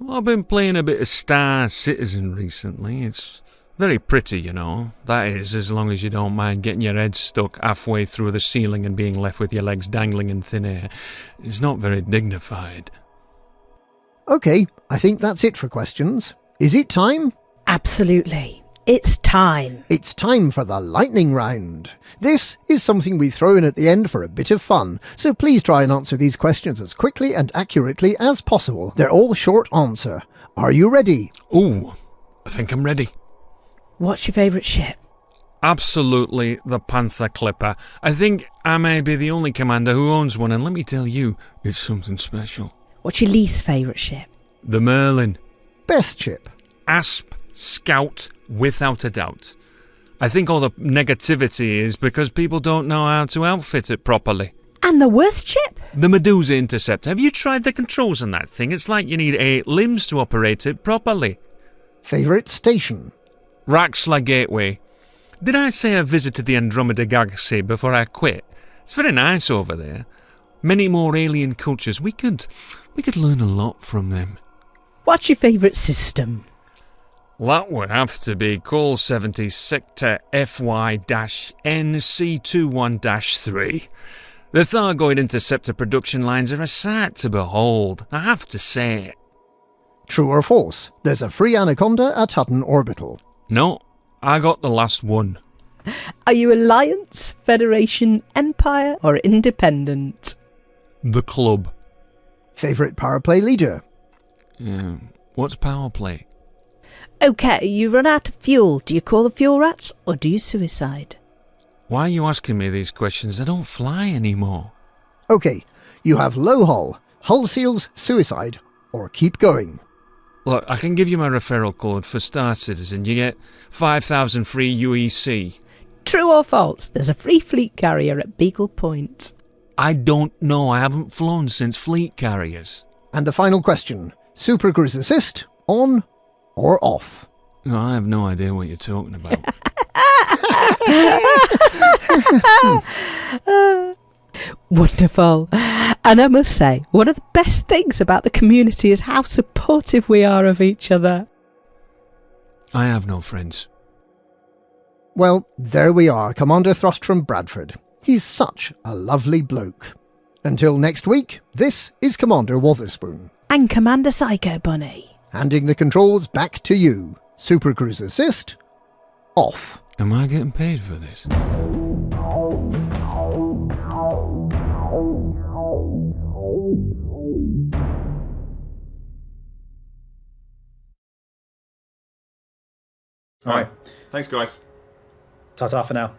Well, I've been playing a bit of Star Citizen recently. It's very pretty, That is, as long as you don't mind getting your head stuck halfway through the ceiling and being left with your legs dangling in thin air. It's not very dignified. OK, I think that's it for questions. Is it time? Absolutely. It's time. It's time for the lightning round. This is something we throw in at the end for a bit of fun, so please try and answer these questions as quickly and accurately as possible. They're all short answer. Are you ready? Ooh, I think I'm ready. What's your favourite ship? Absolutely the Panther Clipper. I think I may be the only commander who owns one, and let me tell you, it's something special. What's your least favourite ship? The Merlin. Best ship? Asp Scout, without a doubt. I think all the negativity is because people don't know how to outfit it properly. And the worst ship? The Medusa Interceptor. Have you tried the controls on that thing? It's like you need 8 limbs to operate it properly. Favourite station? Raxla Gateway. Did I say I visited the Andromeda Galaxy before I quit? It's very nice over there. Many more alien cultures. We could learn a lot from them. What's your favourite system? That would have to be Call 70 Sector FY-NC21-3. The Thargoid Interceptor production lines are a sight to behold, I have to say it. True or false? There's a free Anaconda at Hutton Orbital. No, I got the last one. Are you Alliance, Federation, Empire, or Independent? The Club. Favourite power play leader? What's power play? OK, you run out of fuel. Do you call the fuel rats, or do you suicide? Why are you asking me these questions? I don't fly anymore. OK, you have low hull seals, suicide, or keep going. Look, I can give you my referral code for Star Citizen. You get 5,000 free UEC. True or false? There's a free fleet carrier at Beagle Point. I don't know. I haven't flown since fleet carriers. And the final question. Super Cruise Assist, on or off? No, I have no idea what you're talking about. Wonderful. And I must say, one of the best things about the community is how supportive we are of each other. I have no friends. Well, there we are, Commander Thrust from Bradford. He's such a lovely bloke. Until next week, this is Commander Wotherspoon. And Commander Psycho Bunny. Handing the controls back to you. Super Cruise Assist, off. Am I getting paid for this? All right. Thanks, guys. Ta-ta for now.